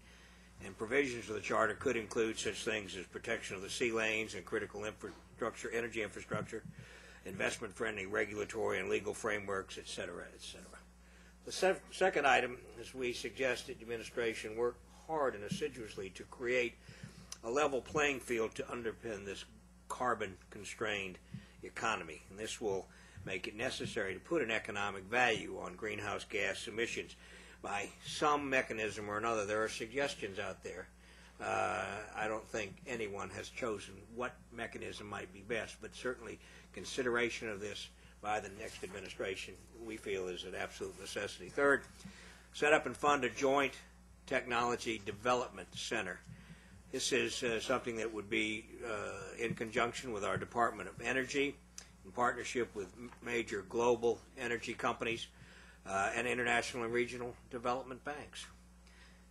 S2: And provisions of the charter could include such things as protection of the sea lanes and critical infrastructure, energy infrastructure, investment-friendly regulatory and legal frameworks, et cetera, et cetera. The second item is we suggest that the administration work hard and assiduously to create a level playing field to underpin this carbon-constrained economy. And this will make it necessary to put an economic value on greenhouse gas emissions by some mechanism or another. There are suggestions out there. I don't think anyone has chosen what mechanism might be best, but certainly consideration of this by the next administration we feel is an absolute necessity. Third, set up and fund a joint technology development center. This is something that would be in conjunction with our Department of Energy, in partnership with major global energy companies and international and regional development banks.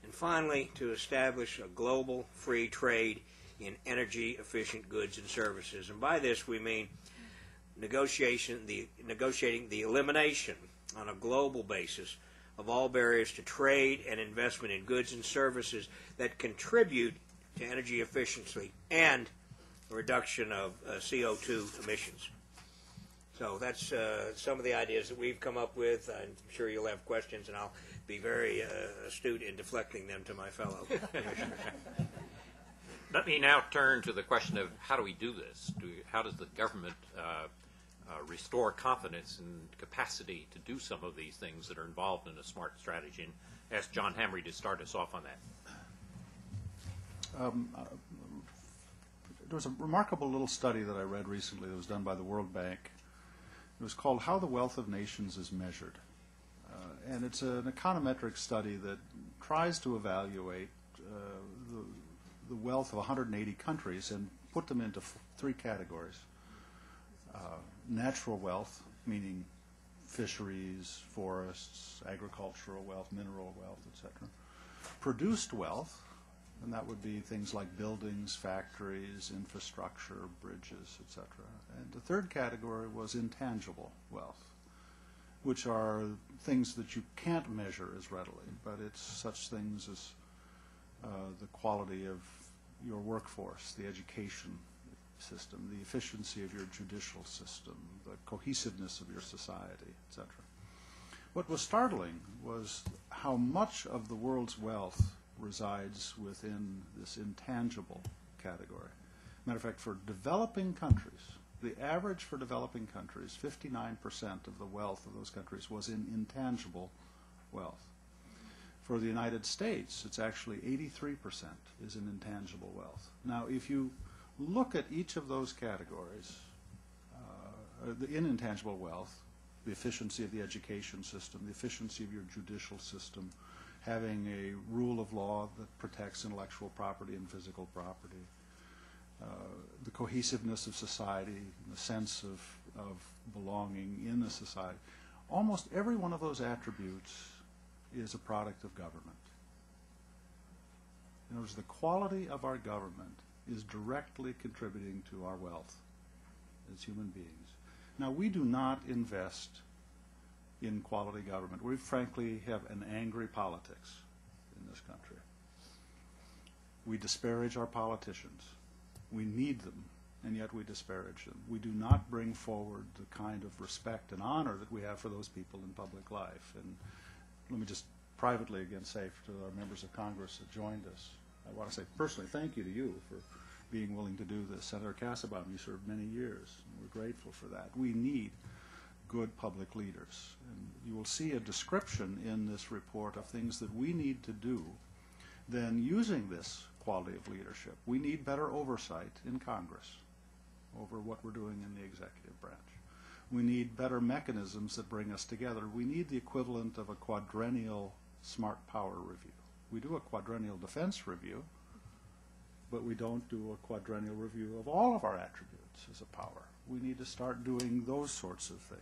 S2: And finally, to establish a global free trade in energy-efficient goods and services. And by this we mean negotiating the elimination on a global basis of all barriers to trade and investment in goods and services that contribute to energy efficiency and a reduction of CO2 emissions. So that's some of the ideas that we've come up with. I'm sure you'll have questions, and I'll be very astute in deflecting them to my fellow commissioners.
S3: Let me now turn to the question of how do we do this? How does the government restore confidence and capacity to do some of these things that are involved in a smart strategy? And ask John Hamry to start us off on that.
S1: There was a remarkable little study that I read recently that was done by the World Bank. It was called How the Wealth of Nations is Measured. And it's an econometric study that tries to evaluate the wealth of 180 countries and put them into 3 categories. Natural wealth, meaning fisheries, forests, agricultural wealth, mineral wealth, etc. Produced wealth, and that would be things like buildings, factories, infrastructure, bridges, etc. And the third category was intangible wealth, which are things that you can't measure as readily, but it's such things as the quality of your workforce, the education system, the efficiency of your judicial system, the cohesiveness of your society, etc. What was startling was how much of the world's wealth resides within this intangible category. Matter of fact, for developing countries, the average for developing countries, 59% of the wealth of those countries was in intangible wealth. For the United States, it's actually 83% is in intangible wealth. Now, if you look at each of those categories, in intangible wealth, the efficiency of the education system, the efficiency of your judicial system, having a rule of law that protects intellectual property and physical property, the cohesiveness of society, the sense of belonging in a society. Almost every one of those attributes is a product of government. In other words, the quality of our government is directly contributing to our wealth as human beings. Now, we do not invest in quality government. We frankly have an angry politics in this country. We disparage our politicians. We need them, and yet we disparage them. We do not bring forward the kind of respect and honor that we have for those people in public life. And let me just privately again say to our members of Congress that joined us, I want to say personally thank you to you for being willing to do this. Senator Cassabaum, you served many years. We're grateful for that. We need good public leaders. And you will see a description in this report of things that we need to do. Then using this quality of leadership, we need better oversight in Congress over what we're doing in the executive branch. We need better mechanisms that bring us together. We need the equivalent of a quadrennial smart power review. We do a quadrennial defense review, but we don't do a quadrennial review of all of our attributes as a power. We need to start doing those sorts of things.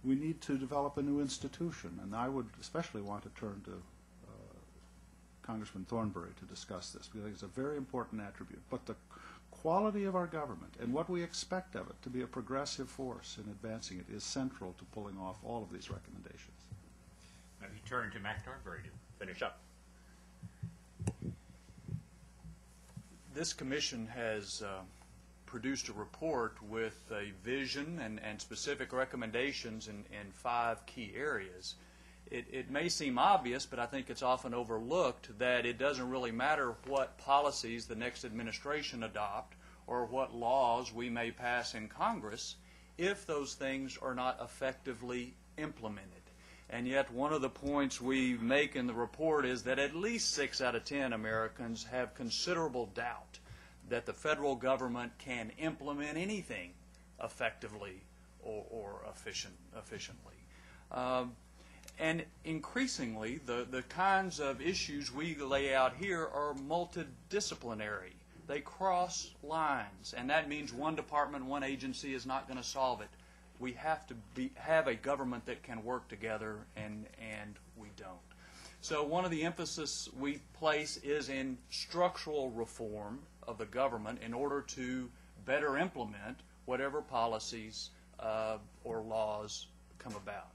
S1: We need to develop a new institution, and I would especially want to turn to Congressman Thornberry to discuss this, because I think it's a very important attribute. But the quality of our government and what we expect of it to be a progressive force in advancing it is central to pulling off all of these recommendations.
S3: Let me turn to Mac Thornberry to finish up.
S9: This commission has produced a report with a vision and specific recommendations in 5 key areas. It may seem obvious, but I think it's often overlooked that it doesn't really matter what policies the next administration adopt or what laws we may pass in Congress if those things are not effectively implemented. And yet one of the points we make in the report is that at least 6 out of 10 Americans have considerable doubt that the federal government can implement anything effectively or efficiently. And increasingly, the kinds of issues we lay out here are multidisciplinary. They cross lines, and that means one department, one agency is not going to solve it. We have to have a government that can work together, and we don't. So one of the emphasis we place is in structural reform of the government in order to better implement whatever policies or laws come about.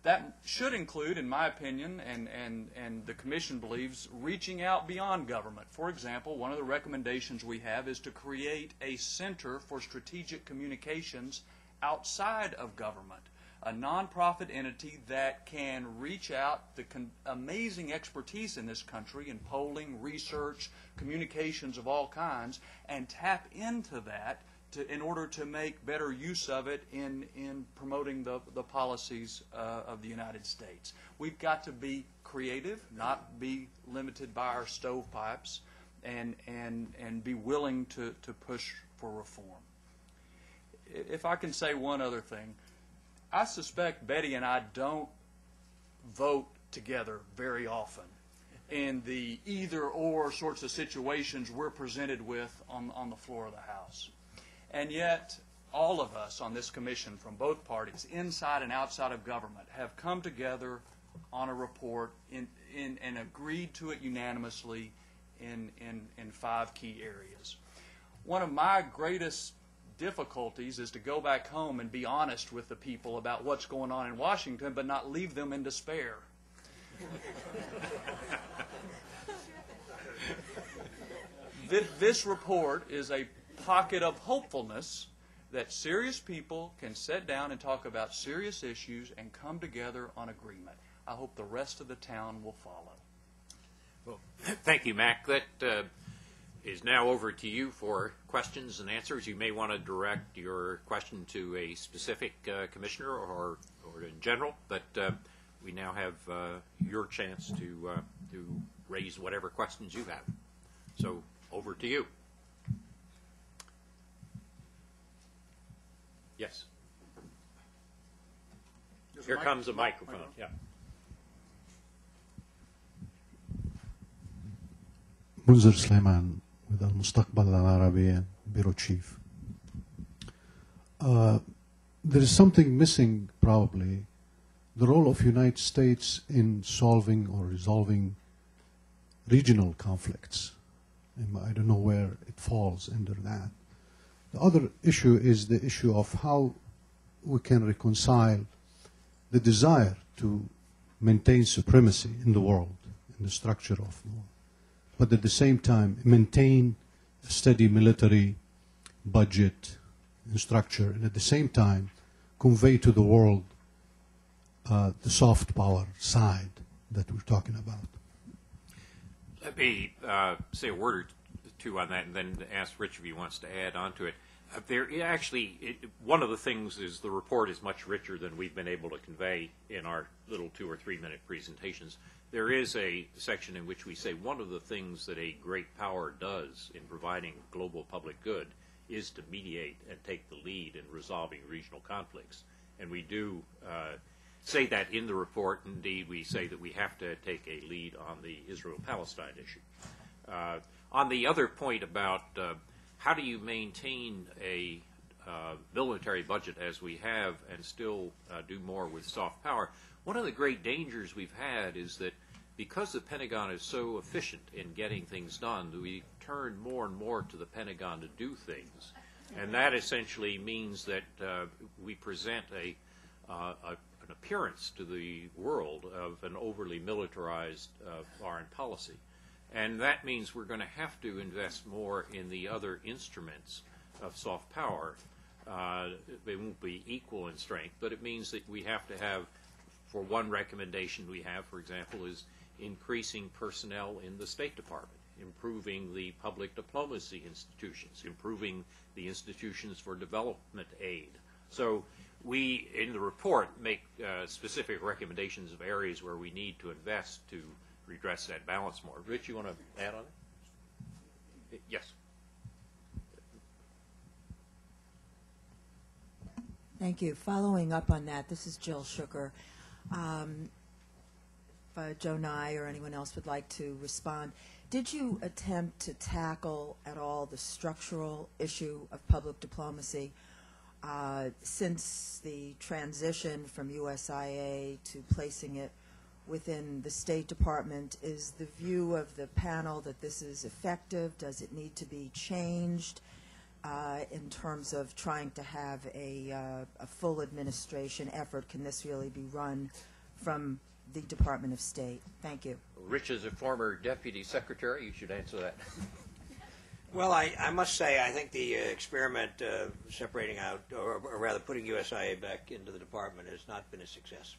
S9: That should include, in my opinion, and the Commission believes, reaching out beyond government. For example, one of the recommendations we have is to create a Center for Strategic Communications outside of government, a nonprofit entity that can reach out the amazing expertise in this country in polling, research, communications of all kinds, and tap into that in order to make better use of it in promoting the policies of the United States. We've got to be creative, not be limited by our stovepipes, and be willing to push for reform. If I can say one other thing, I suspect Betty and I don't vote together very often in the either-or sorts of situations we're presented with on the floor of the House. And yet, all of us on this commission from both parties, inside and outside of government, have come together on a report and agreed to it unanimously in 5 key areas. One of my greatest difficulties is to go back home and be honest with the people about what's going on in Washington, but not leave them in despair. This report is a pocket of hopefulness that serious people can sit down and talk about serious issues and come together on agreement. I hope the rest of the town will follow.
S3: Well, thank you, Mac. That is now over to you for questions and answers. You may want to direct your question to a specific commissioner or in general, but we now have your chance to raise whatever questions you have. So over to you. Yes. Here comes a microphone. Yeah.
S10: منذر سليمان with المستقبل العربي Bureau Chief. There is something missing, probably, the role of United States in solving or resolving regional conflicts. I don't know where it falls under that. The other issue is the issue of how we can reconcile the desire to maintain supremacy in the world, in the structure of the world, but at the same time maintain a steady military budget and structure, and at the same time convey to the world the soft power side that we're talking about.
S3: Let me say a word or two on that, and then ask Rich if he wants to add on to it. One of the things is the report is much richer than we've been able to convey in our little 2 or 3 minute presentations. There is a section in which we say one of the things that a great power does in providing global public good is to mediate and take the lead in resolving regional conflicts. And we do say that in the report. Indeed, we say that we have to take a lead on the Israel-Palestine issue. On the other point about how do you maintain a military budget as we have and still do more with soft power, one of the great dangers we've had is that because the Pentagon is so efficient in getting things done, we turn more and more to the Pentagon to do things. And that essentially means that we present an appearance to the world of an overly militarized foreign policy. And that means we're going to have to invest more in the other instruments of soft power. They won't be equal in strength, but it means that we have to have, for one recommendation we have, for example, is increasing personnel in the State Department, improving the public diplomacy institutions, improving the institutions for development aid. So we, in the report, make specific recommendations of areas where we need to invest to redress that balance more. Rich, you want to add on it? Yes.
S11: Thank you. Following up on that, this is Jill Shooker. If Joe Nye or anyone else would like to respond, did you attempt to tackle at all the structural issue of public diplomacy? Since the transition from USIA to placing it within the State Department, is the view of the panel that this is effective? Does it need to be changed in terms of trying to have a full administration effort? Can this really be run from the Department of State? Thank you.
S3: Rich is a former deputy secretary. You should answer that.
S2: Well, I must say I think the experiment separating out, or rather putting USIA back into the department, has not been a success.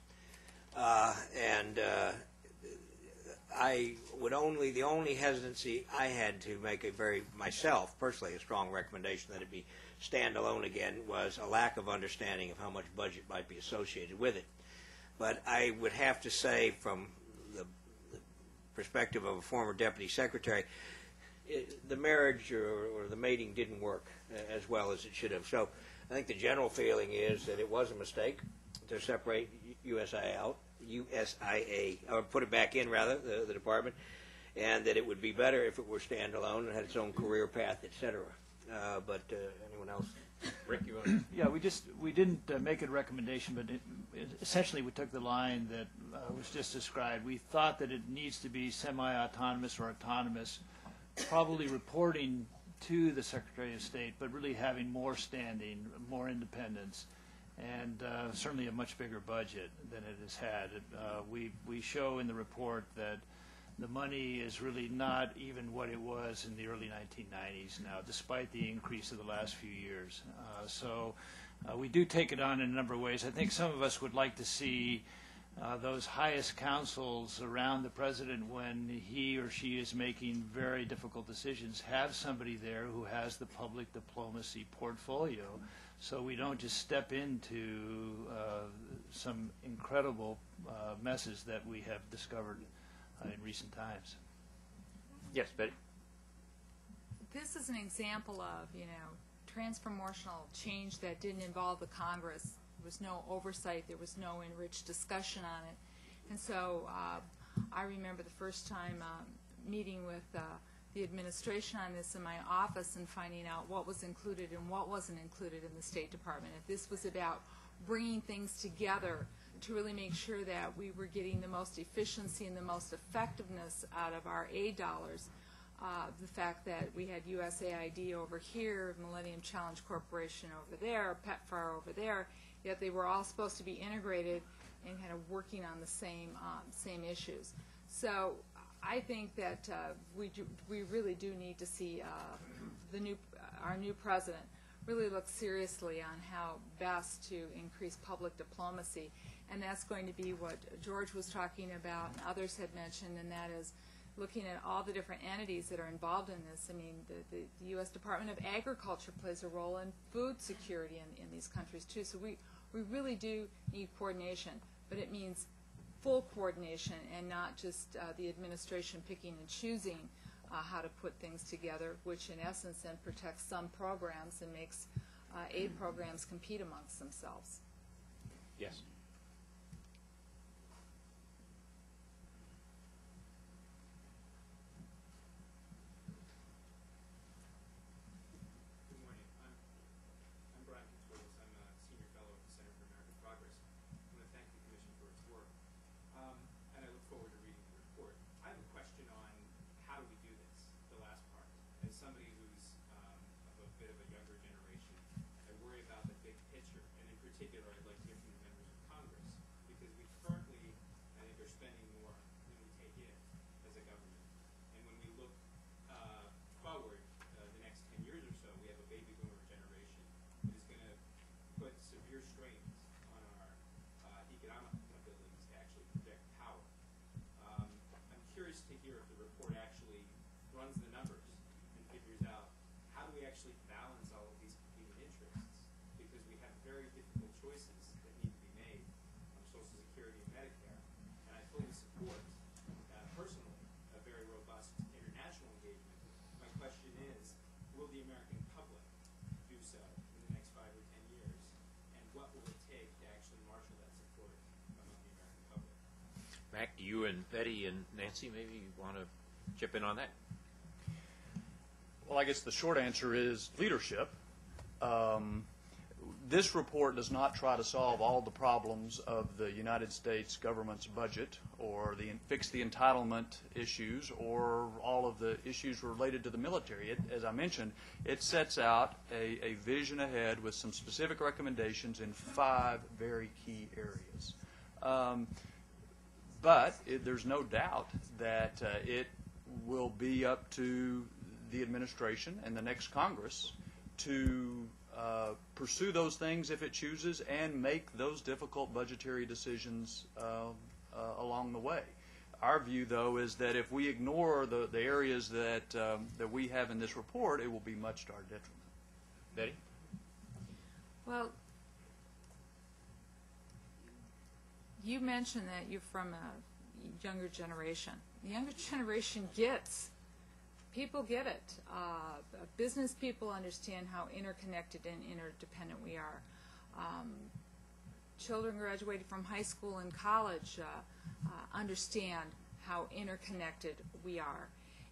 S2: I would the only hesitancy I had to make myself personally, a strong recommendation that it be standalone again, was a lack of understanding of how much budget might be associated with it. But I would have to say, from the perspective of a former deputy secretary, the marriage or the mating didn't work as well as it should have. So I think the general feeling is that it was a mistake to separate USIA out, or put it back in, rather, the department, and that it would be better if it were standalone and had its own career path, et cetera. But anyone else?
S3: Rick, you want to?
S8: Yeah, we didn't make a recommendation, but essentially we took the line that was just described. We thought that it needs to be semi-autonomous or autonomous, probably reporting to the Secretary of State, but really having more standing, more independence, and certainly a much bigger budget than it has had. We show in the report that the money is really not even what it was in the early 1990s now, despite the increase of the last few years. So we do take it on in a number of ways. I think some of us would like to see those highest councils around the president, when he or she is making very difficult decisions, have somebody there who has the public diplomacy portfolio, so we don't just step into some incredible messes that we have discovered in recent times.
S3: Yes, Betty.
S6: This is an example of, transformational change that didn't involve the Congress. There was no oversight. There was no enriched discussion on it. And so I remember the first time meeting with the administration on this in my office and finding out what was included and what wasn't included in the State Department. If this was about bringing things together to really make sure that we were getting the most efficiency and the most effectiveness out of our aid dollars. The fact that we had USAID over here, Millennium Challenge Corporation over there, PEPFAR over there, yet they were all supposed to be integrated and kind of working on the same issues. So I think that we really do need to see our new president really look seriously on how best to increase public diplomacy, and that's going to be what George was talking about and others had mentioned, and that is looking at all the different entities that are involved in this. I mean, the U.S. Department of Agriculture plays a role in food security in these countries too. So we really do need coordination, but it means full coordination and not just the administration picking and choosing how to put things together, which in essence then protects some programs and makes aid programs compete amongst themselves.
S3: Yes. Mac, do you and Betty and Nancy maybe want to chip in on that?
S9: Well, I guess the short answer is leadership. This report does not try to solve all the problems of the United States government's budget or fix the entitlement issues or all of the issues related to the military. As I mentioned, it sets out a vision ahead with some specific recommendations in 5 very key areas. But there's no doubt that it will be up to the administration and the next Congress to pursue those things if it chooses and make those difficult budgetary decisions along the way. Our view, though, is that if we ignore the areas that we have in this report, it will be much to our detriment.
S3: Betty?
S6: Well, you mentioned that you're from a younger generation. The younger generation people get it. Business people understand how interconnected and interdependent we are. Children graduated from high school and college understand how interconnected we are.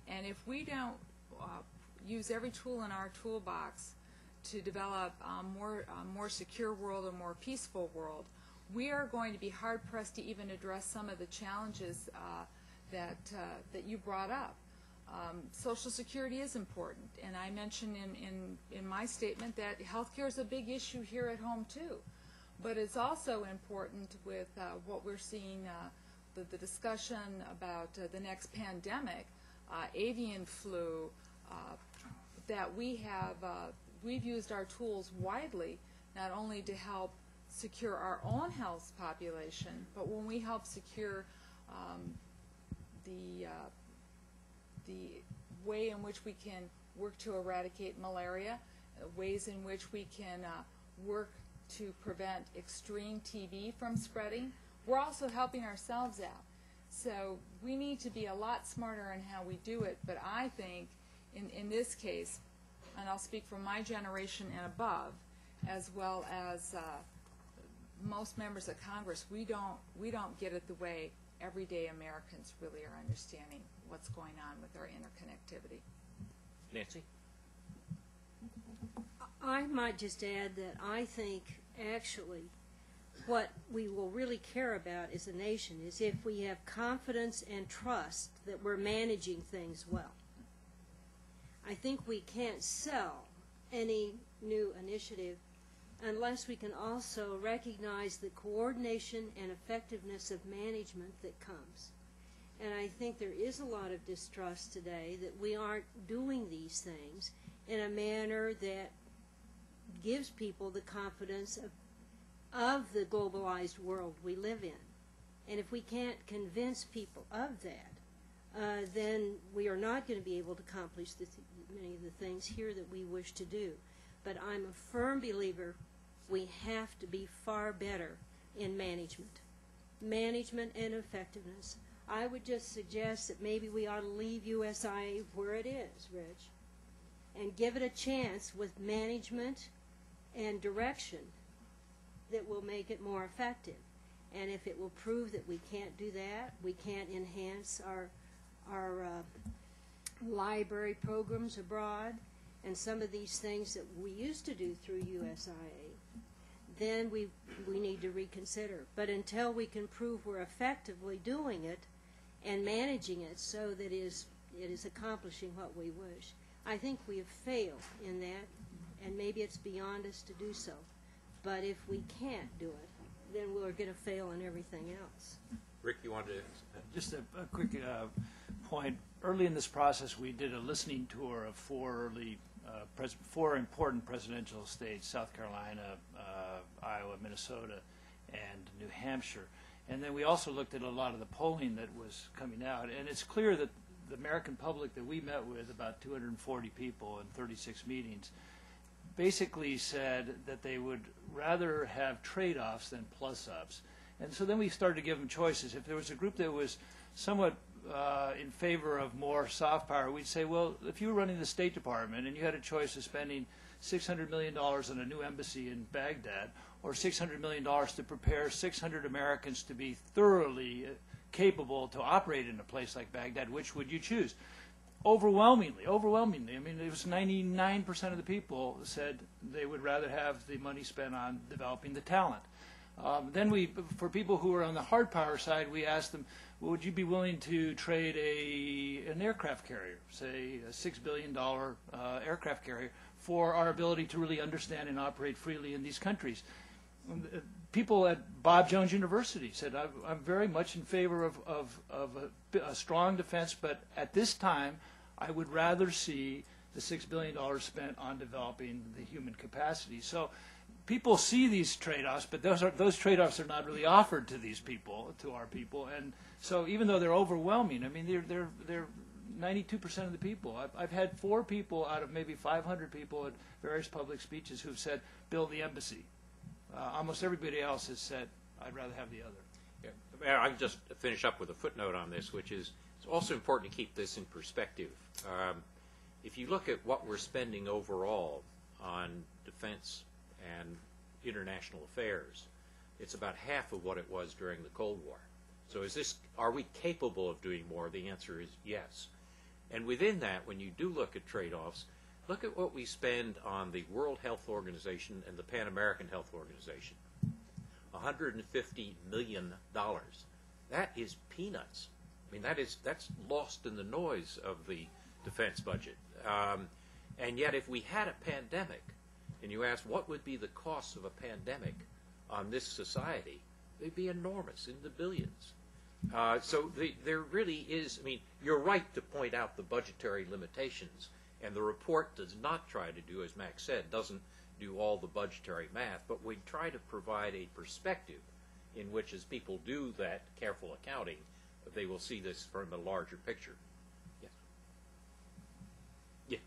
S6: And if we don't use every tool in our toolbox to develop a more secure world, a more peaceful world, we are going to be hard-pressed to even address some of the challenges that you brought up. Social Security is important, and I mentioned in my statement that healthcare is a big issue here at home too. But it's also important with what we're seeing, the discussion about the next pandemic, avian flu, that we've used our tools widely, not only to help secure our own health population, but when we help secure the way in which we can work to eradicate malaria, ways in which we can work to prevent extreme TB from spreading, we're also helping ourselves out. So we need to be a lot smarter in how we do it, but I think in this case, and I'll speak from my generation and above, as well as most members of Congress, we don't get it the way everyday Americans really are understanding what's going on with our interconnectivity.
S3: Nancy?
S4: I might just add that I think actually what we will really care about as a nation is if we have confidence and trust that we're managing things well. I think we can't sell any new initiative unless we can also recognize the coordination and effectiveness of management that comes. And I think there is a lot of distrust today that we aren't doing these things in a manner that gives people the confidence of the globalized world we live in. And if we can't convince people of that, then we are not going to be able to accomplish many of the things here that we wish to do. But I'm a firm believer we have to be far better in management and effectiveness. I would just suggest that maybe we ought to leave USIA where it is, Rich, and give it a chance with management and direction that will make it more effective. And if it will prove that we can't do that, we can't enhance our library programs abroad and some of these things that we used to do through USIA, then we need to reconsider. But until we can prove we're effectively doing it and managing it so that it is accomplishing what we wish, I think we have failed in that, and maybe it's beyond us to do so. But if we can't do it, then we're going to fail in everything else.
S3: Rick, you wanted to?
S8: Just a quick point. Early in this process, we did a listening tour of four important presidential states: South Carolina, Iowa, Minnesota, and New Hampshire. And then we also looked at a lot of the polling that was coming out. And it's clear that the American public that we met with, about 240 people in 36 meetings, basically said that they would rather have trade-offs than plus-ups. And so then we started to give them choices. If there was a group that was somewhat in favor of more soft power, we'd say, well, if you were running the State Department and you had a choice of spending $600 million on a new embassy in Baghdad or $600 million to prepare 600 Americans to be thoroughly capable to operate in a place like Baghdad, which would you choose? Overwhelmingly, I mean, it was 99% of the people said they would rather have the money spent on developing the talent. Then for people who were on the hard power side, we asked them, well, would you be willing to trade an aircraft carrier, say a $6 billion aircraft carrier, for our ability to really understand and operate freely in these countries? People at Bob Jones University said, I'm very much in favor of a strong defense, but at this time, I would rather see the $6 billion spent on developing the human capacity. So people see these trade-offs, but those trade-offs are not really offered to these people, to our people. And so even though they're overwhelming, I mean, they're 92% of the people. I've had 4 people out of maybe 500 people at various public speeches who've said, build the embassy. Almost everybody else has said, I'd rather have the other.
S3: Yeah. I'll just finish up with a footnote on this, which is it's also important to keep this in perspective. If you look at what we're spending overall on defense and international affairs, it's about half of what it was during the Cold War. So are we capable of doing more? The answer is yes. And within that, when you do look at trade-offs, look at what we spend on the World Health Organization and the Pan American Health Organization. $150 million. That is peanuts. I mean, that's lost in the noise of the defense budget. And yet, if we had a pandemic, and you ask what would be the cost of a pandemic on this society, they'd be enormous, in the billions. So there really is, I mean, you're right to point out the budgetary limitations, and the report does not try to do, as Max said, doesn't do all the budgetary math, but we try to provide a perspective in which, as people do that careful accounting, they will see this from a larger picture. Yes. Yes.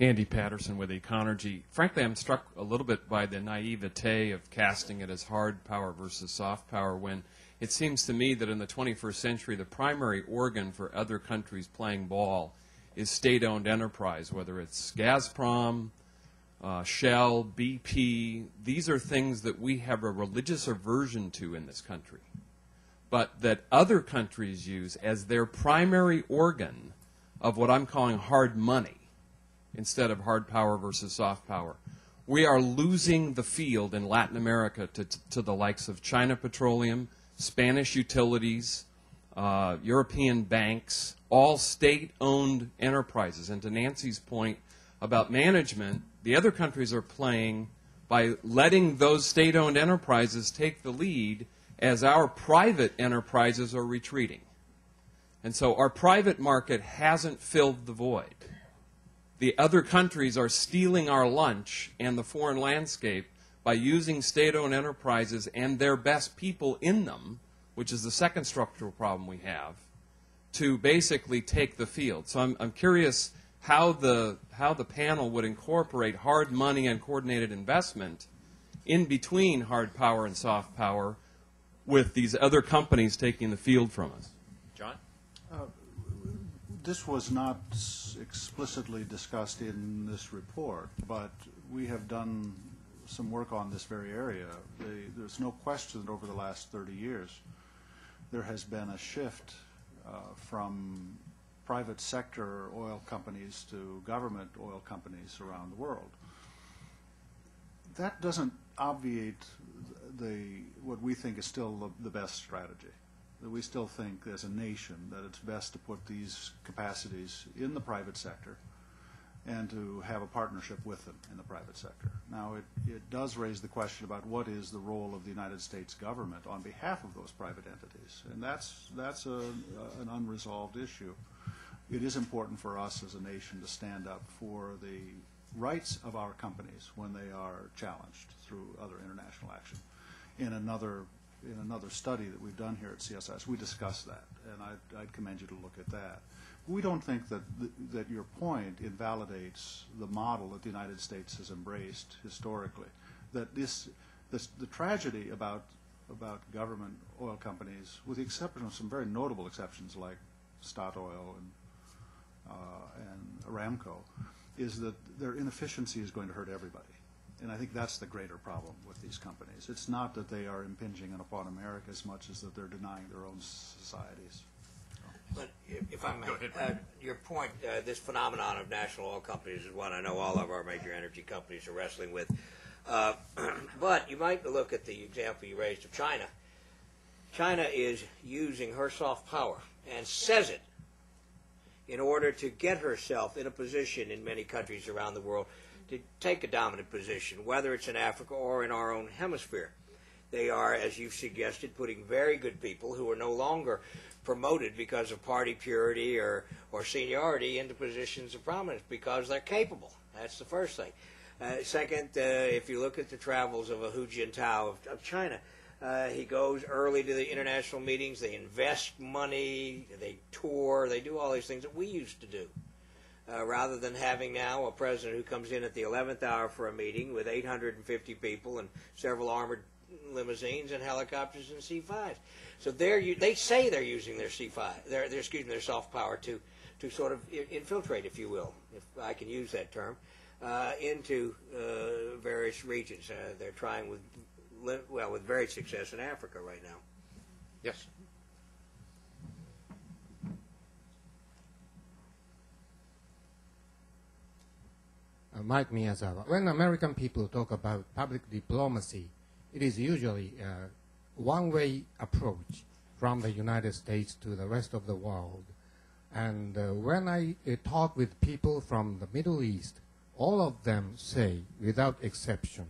S12: Andy Patterson with Econergy. Frankly, I'm struck a little bit by the naivete of casting it as hard power versus soft power when it seems to me that in the 21st century, the primary organ for other countries playing ball is state-owned enterprise, whether it's Gazprom, Shell, BP. These are things that we have a religious aversion to in this country, but that other countries use as their primary organ of what I'm calling hard money instead of hard power versus soft power. we are losing the field in Latin America to the likes of China Petroleum, Spanish utilities, European banks, all state-owned enterprises. And to Nancy's point about management, the other countries are playing by letting those state-owned enterprises take the lead as our private enterprises are retreating. And so our private market hasn't filled the void. The other countries are stealing our lunch and the foreign landscape by using state-owned enterprises and their best people in them, which is the second structural problem we have, to basically take the field. So I'm curious how the panel would incorporate hard money and coordinated investment in between hard power and soft power with these other companies taking the field from us.
S3: John?
S1: This was not explicitly discussed in this report, but we have done some work on this very area. There's no question that over the last 30 years there has been a shift from private sector oil companies to government oil companies around the world. That doesn't obviate what we think is still the best strategy. That we still think as a nation that it's best to put these capacities in the private sector and to have a partnership with them in the private sector. Now, it does raise the question about what is the role of the United States government on behalf of those private entities, and that's an unresolved issue. It is important for us as a nation to stand up for the rights of our companies when they are challenged through other international action. In another study that we've done here at CSIS, we discussed that, and I'd commend you to look at that. We don't think that your point invalidates the model that the United States has embraced historically. That the tragedy about government oil companies, with the exception of some very notable exceptions like Statoil and Aramco, is that their inefficiency is going to hurt everybody. And I think that's the greater problem with these companies. It's not that they are impinging upon America as much as that they're denying their own societies.
S2: But if I may, your point, this phenomenon of national oil companies is one I know all of our major energy companies are wrestling with. But you might look at the example you raised of China. China is using her soft power, and says it, in order to get herself in a position in many countries around the world to take a dominant position, whether it's in Africa or in our own hemisphere. They are, as you've suggested, putting very good people who are no longer promoted because of party purity or seniority into positions of prominence because they're capable. That's the first thing. Second, if you look at the travels of a Hu Jintao of China, he goes early to the international meetings, they invest money, they tour, they do all these things that we used to do. Rather than having now a president who comes in at the 11th hour for a meeting with 850 people and several armored limousines and helicopters and C-5s. So they say they're using their C-5, their soft power to sort of infiltrate, if you will, if I can use that term, into various regions. They're trying with great success in Africa right now.
S3: Yes.
S13: Mike Miyazawa. When American people talk about public diplomacy, it is usually a one-way approach from the United States to the rest of the world. And when I talk with people from the Middle East, all of them say, without exception,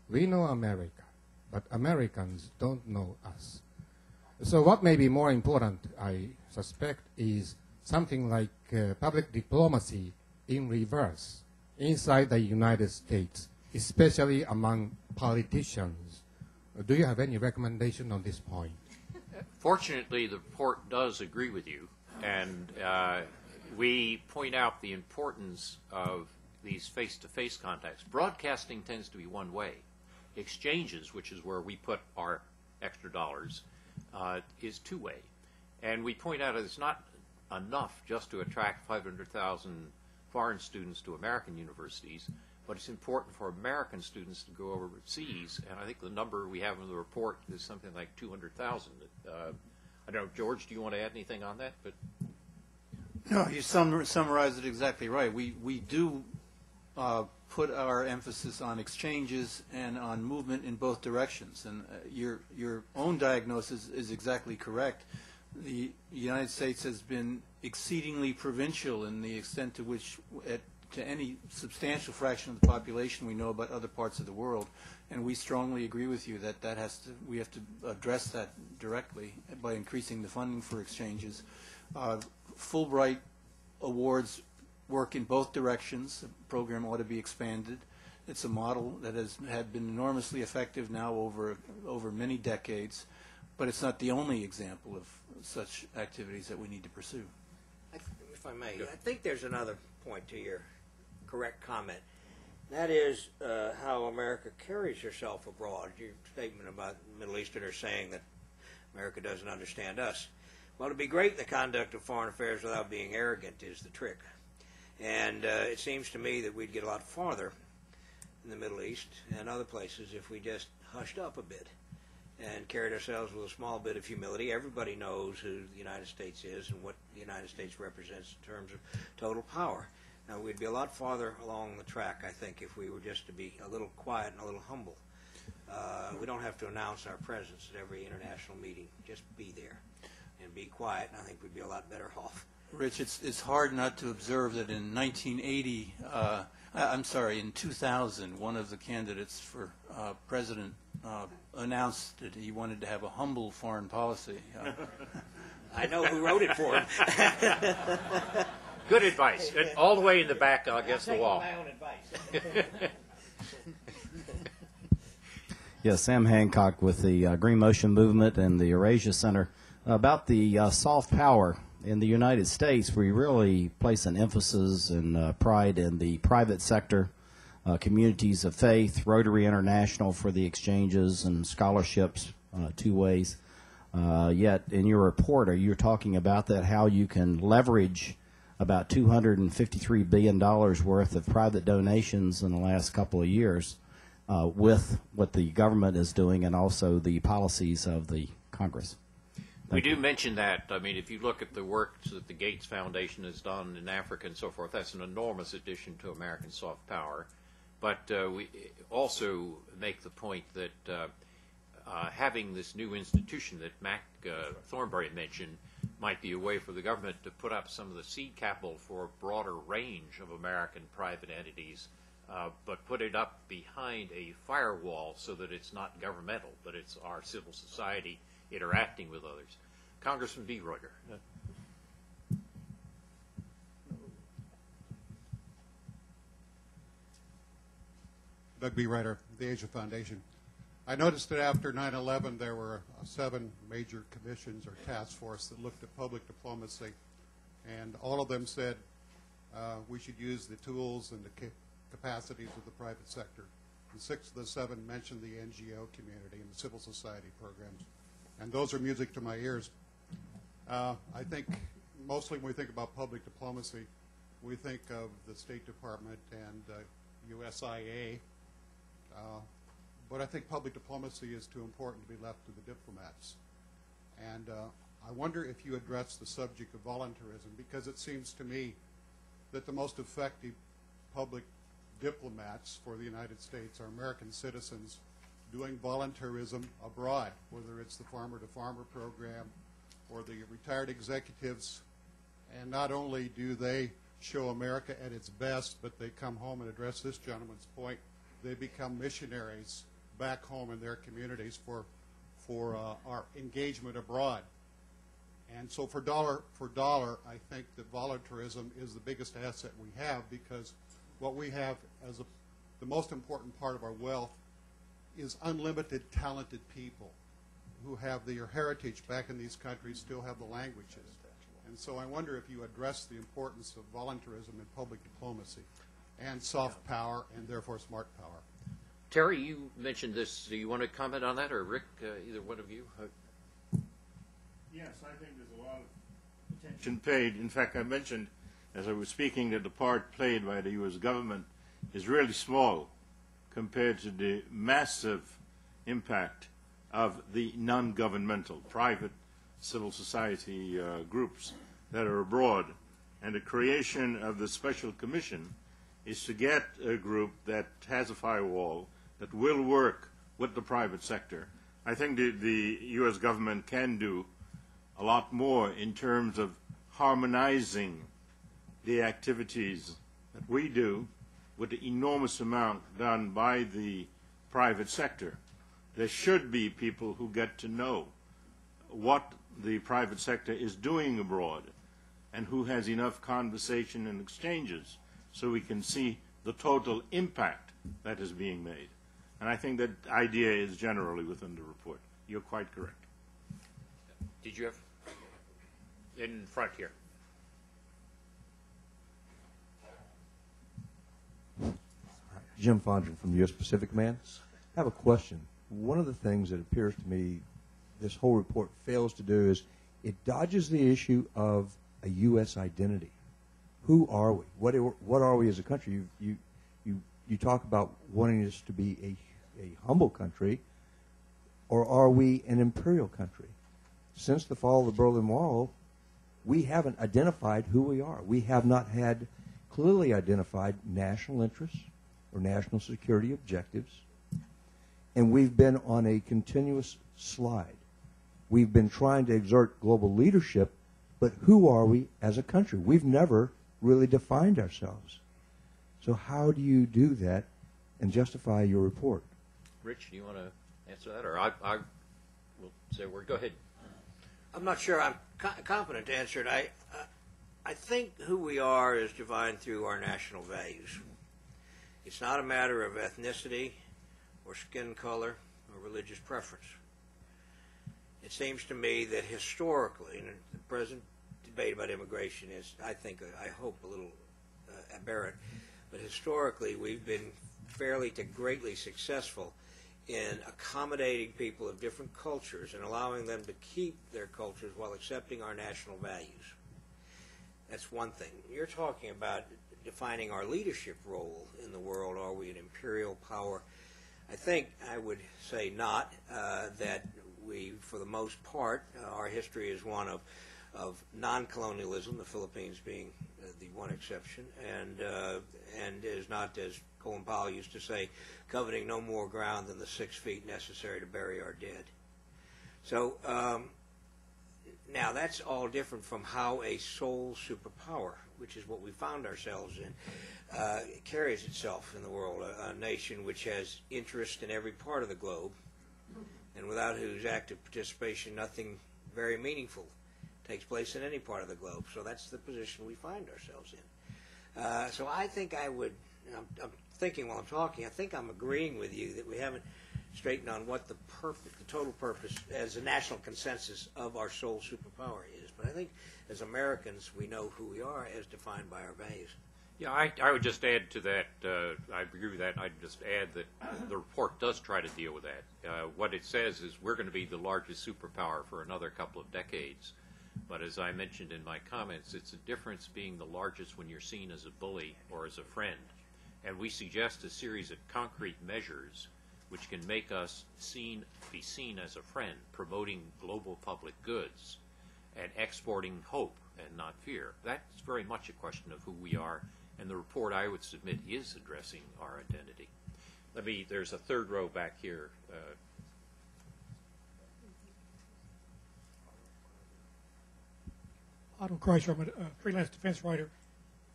S13: we know America, but Americans don't know us. So what may be more important, I suspect, is something like public diplomacy in reverse inside the United States, especially among politicians. Do you have any recommendation on this point?
S3: Fortunately, the report does agree with you, and we point out the importance of these face-to-face contacts. Broadcasting tends to be one way. Exchanges, which is where we put our extra dollars, is two-way. And we point out that it's not enough just to attract 500,000 foreign students to American universities, but it's important for American students to go overseas, and I think the number we have in the report is something like 200,000. I don't know, George, do you want to add anything on that? But
S5: no, you summarized it exactly right. We do put our emphasis on exchanges and on movement in both directions. And your own diagnosis is exactly correct. The United States has been exceedingly provincial in the extent to which, to any substantial fraction of the population, we know about other parts of the world. And we strongly agree with you that we have to address that directly by increasing the funding for exchanges. Fulbright awards work in both directions. The program ought to be expanded. It's a model that had been enormously effective now over many decades, but it's not the only example of such activities that we need to pursue.
S2: If I may, I think there's another point to your correct comment. That is how America carries herself abroad. Your statement about Middle Easterners saying that America doesn't understand us. Well, to be great in the conduct of foreign affairs without being arrogant is the trick. And it seems to me that we'd get a lot farther in the Middle East and other places if we just hushed up a bit and carried ourselves with a small bit of humility. Everybody knows who the United States is and what the United States represents in terms of total power. Now, we'd be a lot farther along the track, I think, if we were just to be a little quiet and a little humble. We don't have to announce our presence at every international meeting. Just be there and be quiet, and I think we'd be a lot better off.
S5: Rich, it's hard not to observe that in 1980, in 2000, one of the candidates for president announced that he wanted to have a humble foreign policy.
S2: I know who wrote it for him.
S3: Good advice. All the way in the back against the wall.
S2: My own advice.
S14: Yes, Sam Hancock with the Green Motion Movement and the Eurasia Center. About the soft power in the United States, we really place an emphasis and pride in the private sector, communities of faith, Rotary International for the exchanges and scholarships, 2 ways. Yet in your report, are you talking about that, how you can leverage about $253 billion worth of private donations in the last couple of years with what the government is doing and also the policies of the Congress?
S3: We do mention that. I mean, if you look at the work that the Gates Foundation has done in Africa and so forth, that's an enormous addition to American soft power. But we also make the point that having this new institution that Mac Thornberry mentioned might be a way for the government to put up some of the seed capital for a broader range of American private entities, but put it up behind a firewall so that it's not governmental, but it's our civil society interacting with others. Congressman B. Reuter.
S15: Doug B. Ryder, the Asia Foundation. I noticed that after 9/11 there were 7 major commissions or task force that looked at public diplomacy, and all of them said we should use the tools and the capacities of the private sector. And 6 of the 7 mentioned the NGO community and the civil society programs. And those are music to my ears. I think mostly when we think about public diplomacy, we think of the State Department and USIA. But I think public diplomacy is too important to be left to the diplomats. And I wonder if you address the subject of voluntarism, because it seems to me that the most effective public diplomats for the United States are American citizens doing voluntarism abroad, whether it's the farmer-to-farmer program or the retired executives. And not only do they show America at its best, but they come home and address this gentleman's point. They become missionaries back home in their communities for our engagement abroad. And so for dollar, I think that voluntarism is the biggest asset we have, because what we have as the most important part of our wealth is unlimited talented people who have their heritage back in these countries, still have the languages. And so I wonder if you address the importance of voluntarism in public diplomacy and soft power and therefore smart power.
S3: Terry, you mentioned this. Do you want to comment on that, or Rick, either one of you?
S7: Yes, I think there's a lot of attention paid. In fact, I mentioned as I was speaking that the part played by the U.S. government is really small compared to the massive impact of the non-governmental, private civil society groups that are abroad. And the creation of the special commission is to get a group that has a firewall that will work with the private sector. I think the U.S. government can do a lot more in terms of harmonizing the activities that we do with the enormous amount done by the private sector. There should be people who get to know what the private sector is doing abroad and who has enough conversation and exchanges so we can see the total impact that is being made. And I think that idea is generally within the report. You're quite correct.
S3: Did you have in front here?
S16: Jim Fondren from the U.S. Pacific Command. I have a question. One of the things that appears to me this whole report fails to do is it dodges the issue of a U.S. identity. Who are we? What are we as a country? You talk about wanting us to be a humble country, or are we an imperial country? Since the fall of the Berlin Wall, we haven't identified who we are. We have not had clearly identified national interests or national security objectives, and we've been on a continuous slide. We've been trying to exert global leadership, but who are we as a country? We've never really defined ourselves. So how do you do that and justify your report?
S3: Rich, do you want to answer that, or I will say a word? Go ahead.
S2: I'm not sure I'm competent to answer it. I think who we are is defined through our national values. It's not a matter of ethnicity or skin color or religious preference. It seems to me that historically, and the present debate about immigration is, I hope, a little aberrant, but historically we've been fairly to greatly successful in accommodating people of different cultures and allowing them to keep their cultures while accepting our national values. That's one thing. You're talking about defining our leadership role in the world. Are we an imperial power? I think I would say not, that we, for the most part, our history is one of non-colonialism, the Philippines being the one exception, and is not, as Colin Powell used to say, coveting no more ground than the 6 feet necessary to bury our dead. So now that's all different from how a sole superpower, which is what we found ourselves in, carries itself in the world, a nation which has interest in every part of the globe, and without whose active participation nothing very meaningful takes place in any part of the globe. So that's the position we find ourselves in. So I think I'm thinking while I'm talking, I think I'm agreeing with you that we haven't straightened on what the total purpose as a national consensus of our sole superpower is. But I think as Americans, we know who we are as defined by our values.
S3: Yeah, I would just add to that, I agree with that, I'd just add that the report does try to deal with that. What it says is we're going to be the largest superpower for another couple of decades. But as I mentioned in my comments, it's a difference being the largest when you're seen as a bully or as a friend. And we suggest a series of concrete measures which can make us be seen as a friend, promoting global public goods and exporting hope and not fear. That's very much a question of who we are, and the report I would submit is addressing our identity. There's a third row back here.
S17: Otto Kreischer, I'm a freelance defense writer.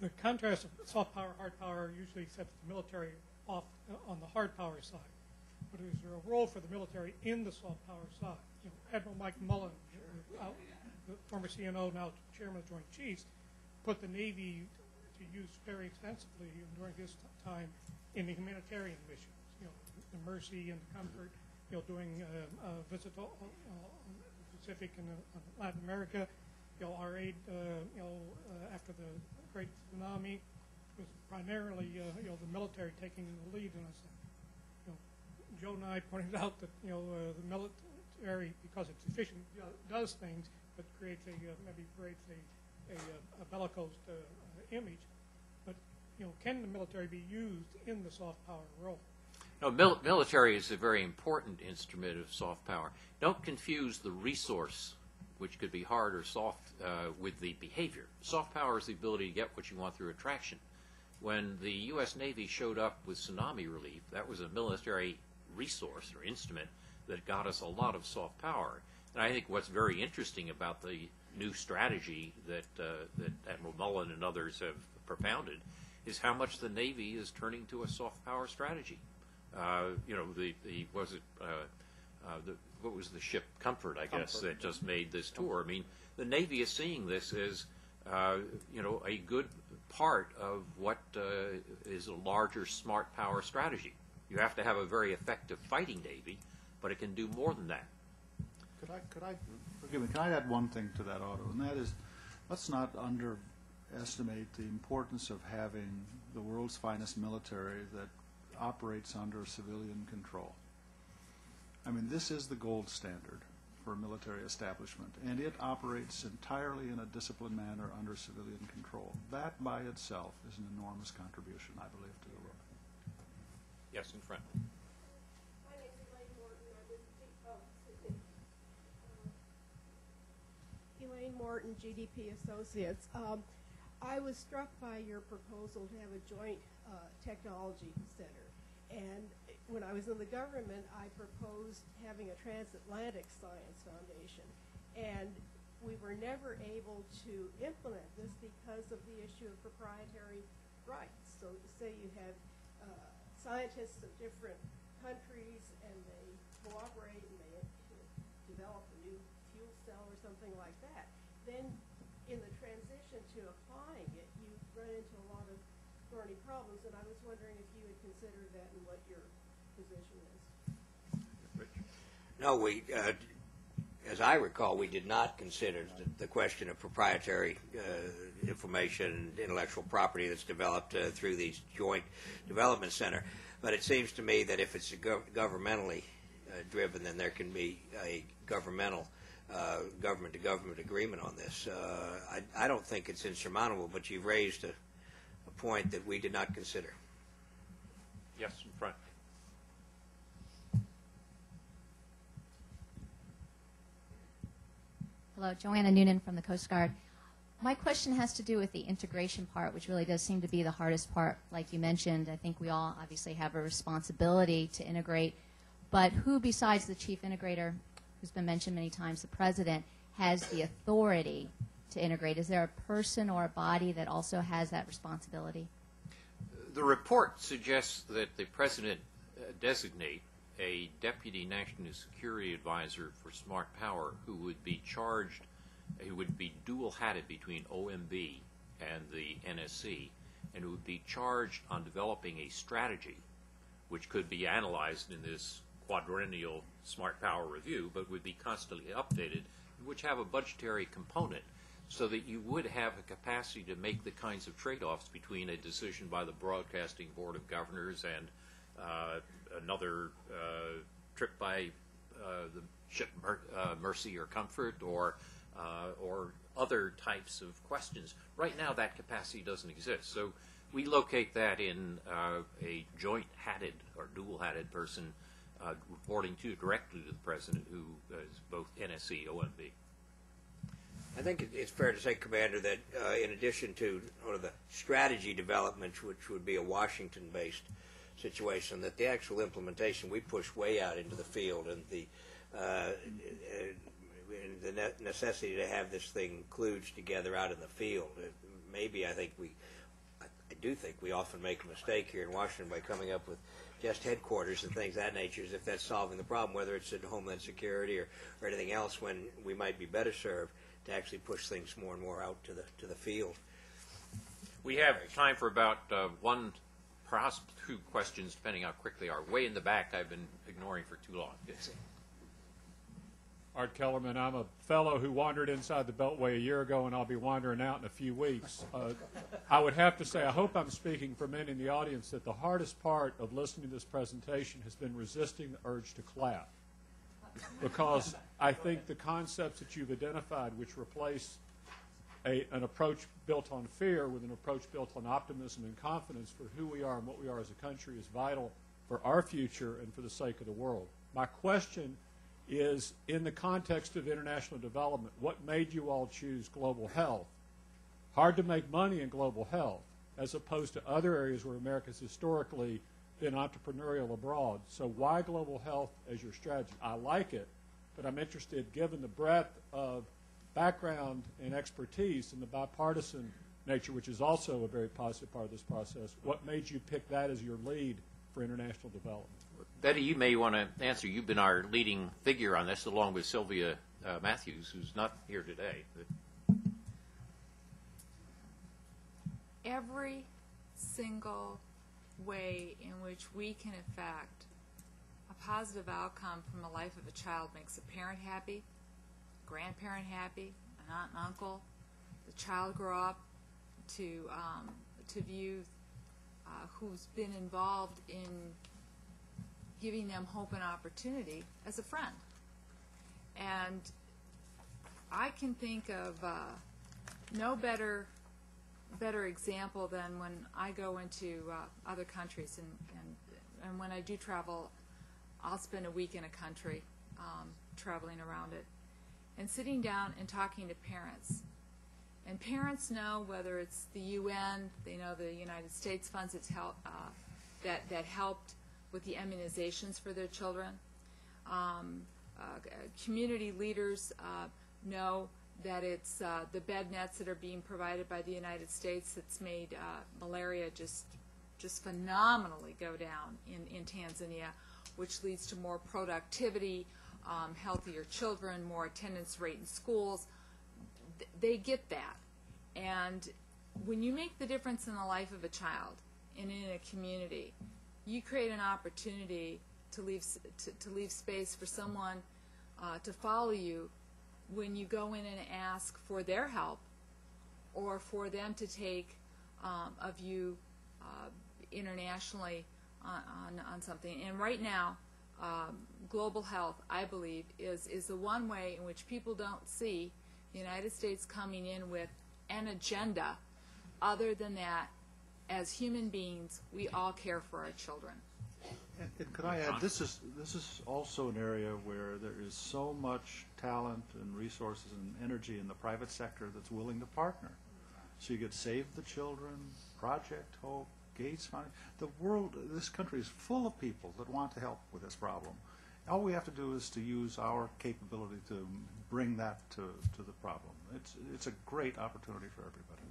S17: The contrast of soft power, hard power usually sets the military off on the hard power side. But is there a role for the military in the soft power side? You know, Admiral Mike Mullen, the former CNO, now chairman of Joint Chiefs, put the Navy to use very extensively during his time in the humanitarian missions. You know, the Mercy and the Comfort. You know, doing visits to the Pacific and Latin America. You know, our aid, after the Great Tsunami was primarily, the military taking the lead in a sense. You know, Joe and I pointed out that, the military, because it's efficient, does things, but creates a bellicose image. But, can the military be used in the soft power role?
S3: No, military is a very important instrument of soft power. Don't confuse the resource, which could be hard or soft, with the behavior. Soft power is the ability to get what you want through attraction. When the U.S. Navy showed up with tsunami relief, that was a military resource or instrument that got us a lot of soft power. And I think what's very interesting about the new strategy that Admiral Mullen and others have propounded is how much the Navy is turning to a soft power strategy. What was the ship Comfort, I guess, that just made this tour. I mean, the Navy is seeing this as a good part of what is a larger smart power strategy. You have to have a very effective fighting Navy, but it can do more than that.
S1: Forgive me, can I add one thing to that, Otto? And that is, let's not underestimate the importance of having the world's finest military that operates under civilian control. I mean, this is the gold standard for a military establishment, and it operates entirely in a disciplined manner under civilian control. That by itself is an enormous contribution, I believe, to the world.
S3: Yes, in front.
S18: Elaine Morton, GDP Associates. I was struck by your proposal to have a joint technology center. And when I was in the government, I proposed having a transatlantic science foundation. And we were never able to implement this because of the issue of proprietary rights. So say you have scientists of different countries and they cooperate and they develop a new fuel cell or something like that. Then in the transition to applying it, you run into a lot of thorny problems, and I was wondering if you had considered that and what your position is.
S2: No, as I recall, we did not consider the question of proprietary information and intellectual property that's developed through these joint development center. But it seems to me that if it's governmentally driven, then there can be a governmental government-to-government agreement on this. I don't think it's insurmountable, but you've raised a point that we did not consider.
S3: Yes, in front.
S19: Hello, Joanna Noonan from the Coast Guard. My question has to do with the integration part, which really does seem to be the hardest part. Like you mentioned, I think we all obviously have a responsibility to integrate, but who besides the chief integrator, who's been mentioned many times, the president, has the authority to integrate? Is there a person or a body that also has that responsibility?
S3: The report suggests that the president designate a deputy national security advisor for smart power who would be charged, who would be dual-hatted between OMB and the NSC, and who would be charged on developing a strategy which could be analyzed in this quadrennial smart power review, but would be constantly updated, which have a budgetary component, so that you would have a capacity to make the kinds of trade-offs between a decision by the Broadcasting Board of Governors and another trip by the ship Mercy or Comfort, or other types of questions. Right now, that capacity doesn't exist. So we locate that in a joint-hatted or dual-hatted person reporting directly to the president, who is both NSC, OMB.
S2: I think it's fair to say, Commander, that in addition to sort of the strategy development, which would be a Washington-based situation, that the actual implementation we push way out into the field, and the necessity to have this thing kludged together out in the field. Maybe I do think we often make a mistake here in Washington by coming up with just headquarters and things of that nature, as if that's solving the problem, whether it's in Homeland Security or anything else, when we might be better served to actually push things more and more out to the field.
S3: We have time for about one, perhaps two questions, depending how quick they are. Way in the back, I've been ignoring for too long. Yes.
S20: Art Kellerman, I'm a fellow who wandered inside the Beltway a year ago, and I'll be wandering out in a few weeks. I would have to say, I hope I'm speaking for many in the audience, that the hardest part of listening to this presentation has been resisting the urge to clap. Because I think the concepts that you've identified, which replace an approach built on fear with an approach built on optimism and confidence for who we are and what we are as a country, is vital for our future and for the sake of the world. My question is, in the context of international development, what made you all choose global health? Hard to make money in global health, as opposed to other areas where America's historically been entrepreneurial abroad. So why global health as your strategy? I like it, but I'm interested, given the breadth of background and expertise and the bipartisan nature, which is also a very positive part of this process, what made you pick that as your lead for international development?
S3: Betty, you may want to answer. You've been our leading figure on this, along with Sylvia Matthews, who's not here today.
S6: Every single way in which we can affect a positive outcome from the life of a child makes a parent happy, a grandparent happy, an aunt and uncle, the child grow up to view who's been involved in giving them hope and opportunity as a friend. And I can think of no better example than when I go into other countries, and when I do travel, I'll spend a week in a country traveling around it and sitting down and talking to parents. And parents know, whether it's the UN, they know the United States funds that helped with the immunizations for their children. Community leaders know that it's the bed nets that are being provided by the United States that's made malaria just phenomenally go down in Tanzania, which leads to more productivity, healthier children, more attendance rate in schools. They get that. And when you make the difference in the life of a child and in a community, you create an opportunity to leave space for someone to follow you when you go in and ask for their help, or for them to take a view internationally on something. And right now, global health, I believe, is the one way in which people don't see the United States coming in with an agenda. Other than that, as human beings, we all care for our children.
S1: And could I add, this is also an area where there is so much talent and resources and energy in the private sector that's willing to partner. So you get Save the Children, Project Hope, Gates Foundation. The world, this country is full of people that want to help with this problem. All we have to do is to use our capability to bring that to the problem. It's a great opportunity for everybody.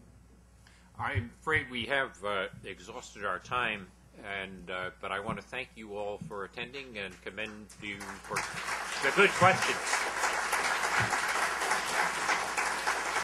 S3: I'm afraid we have exhausted our time, and but I want to thank you all for attending and commend you for the good questions.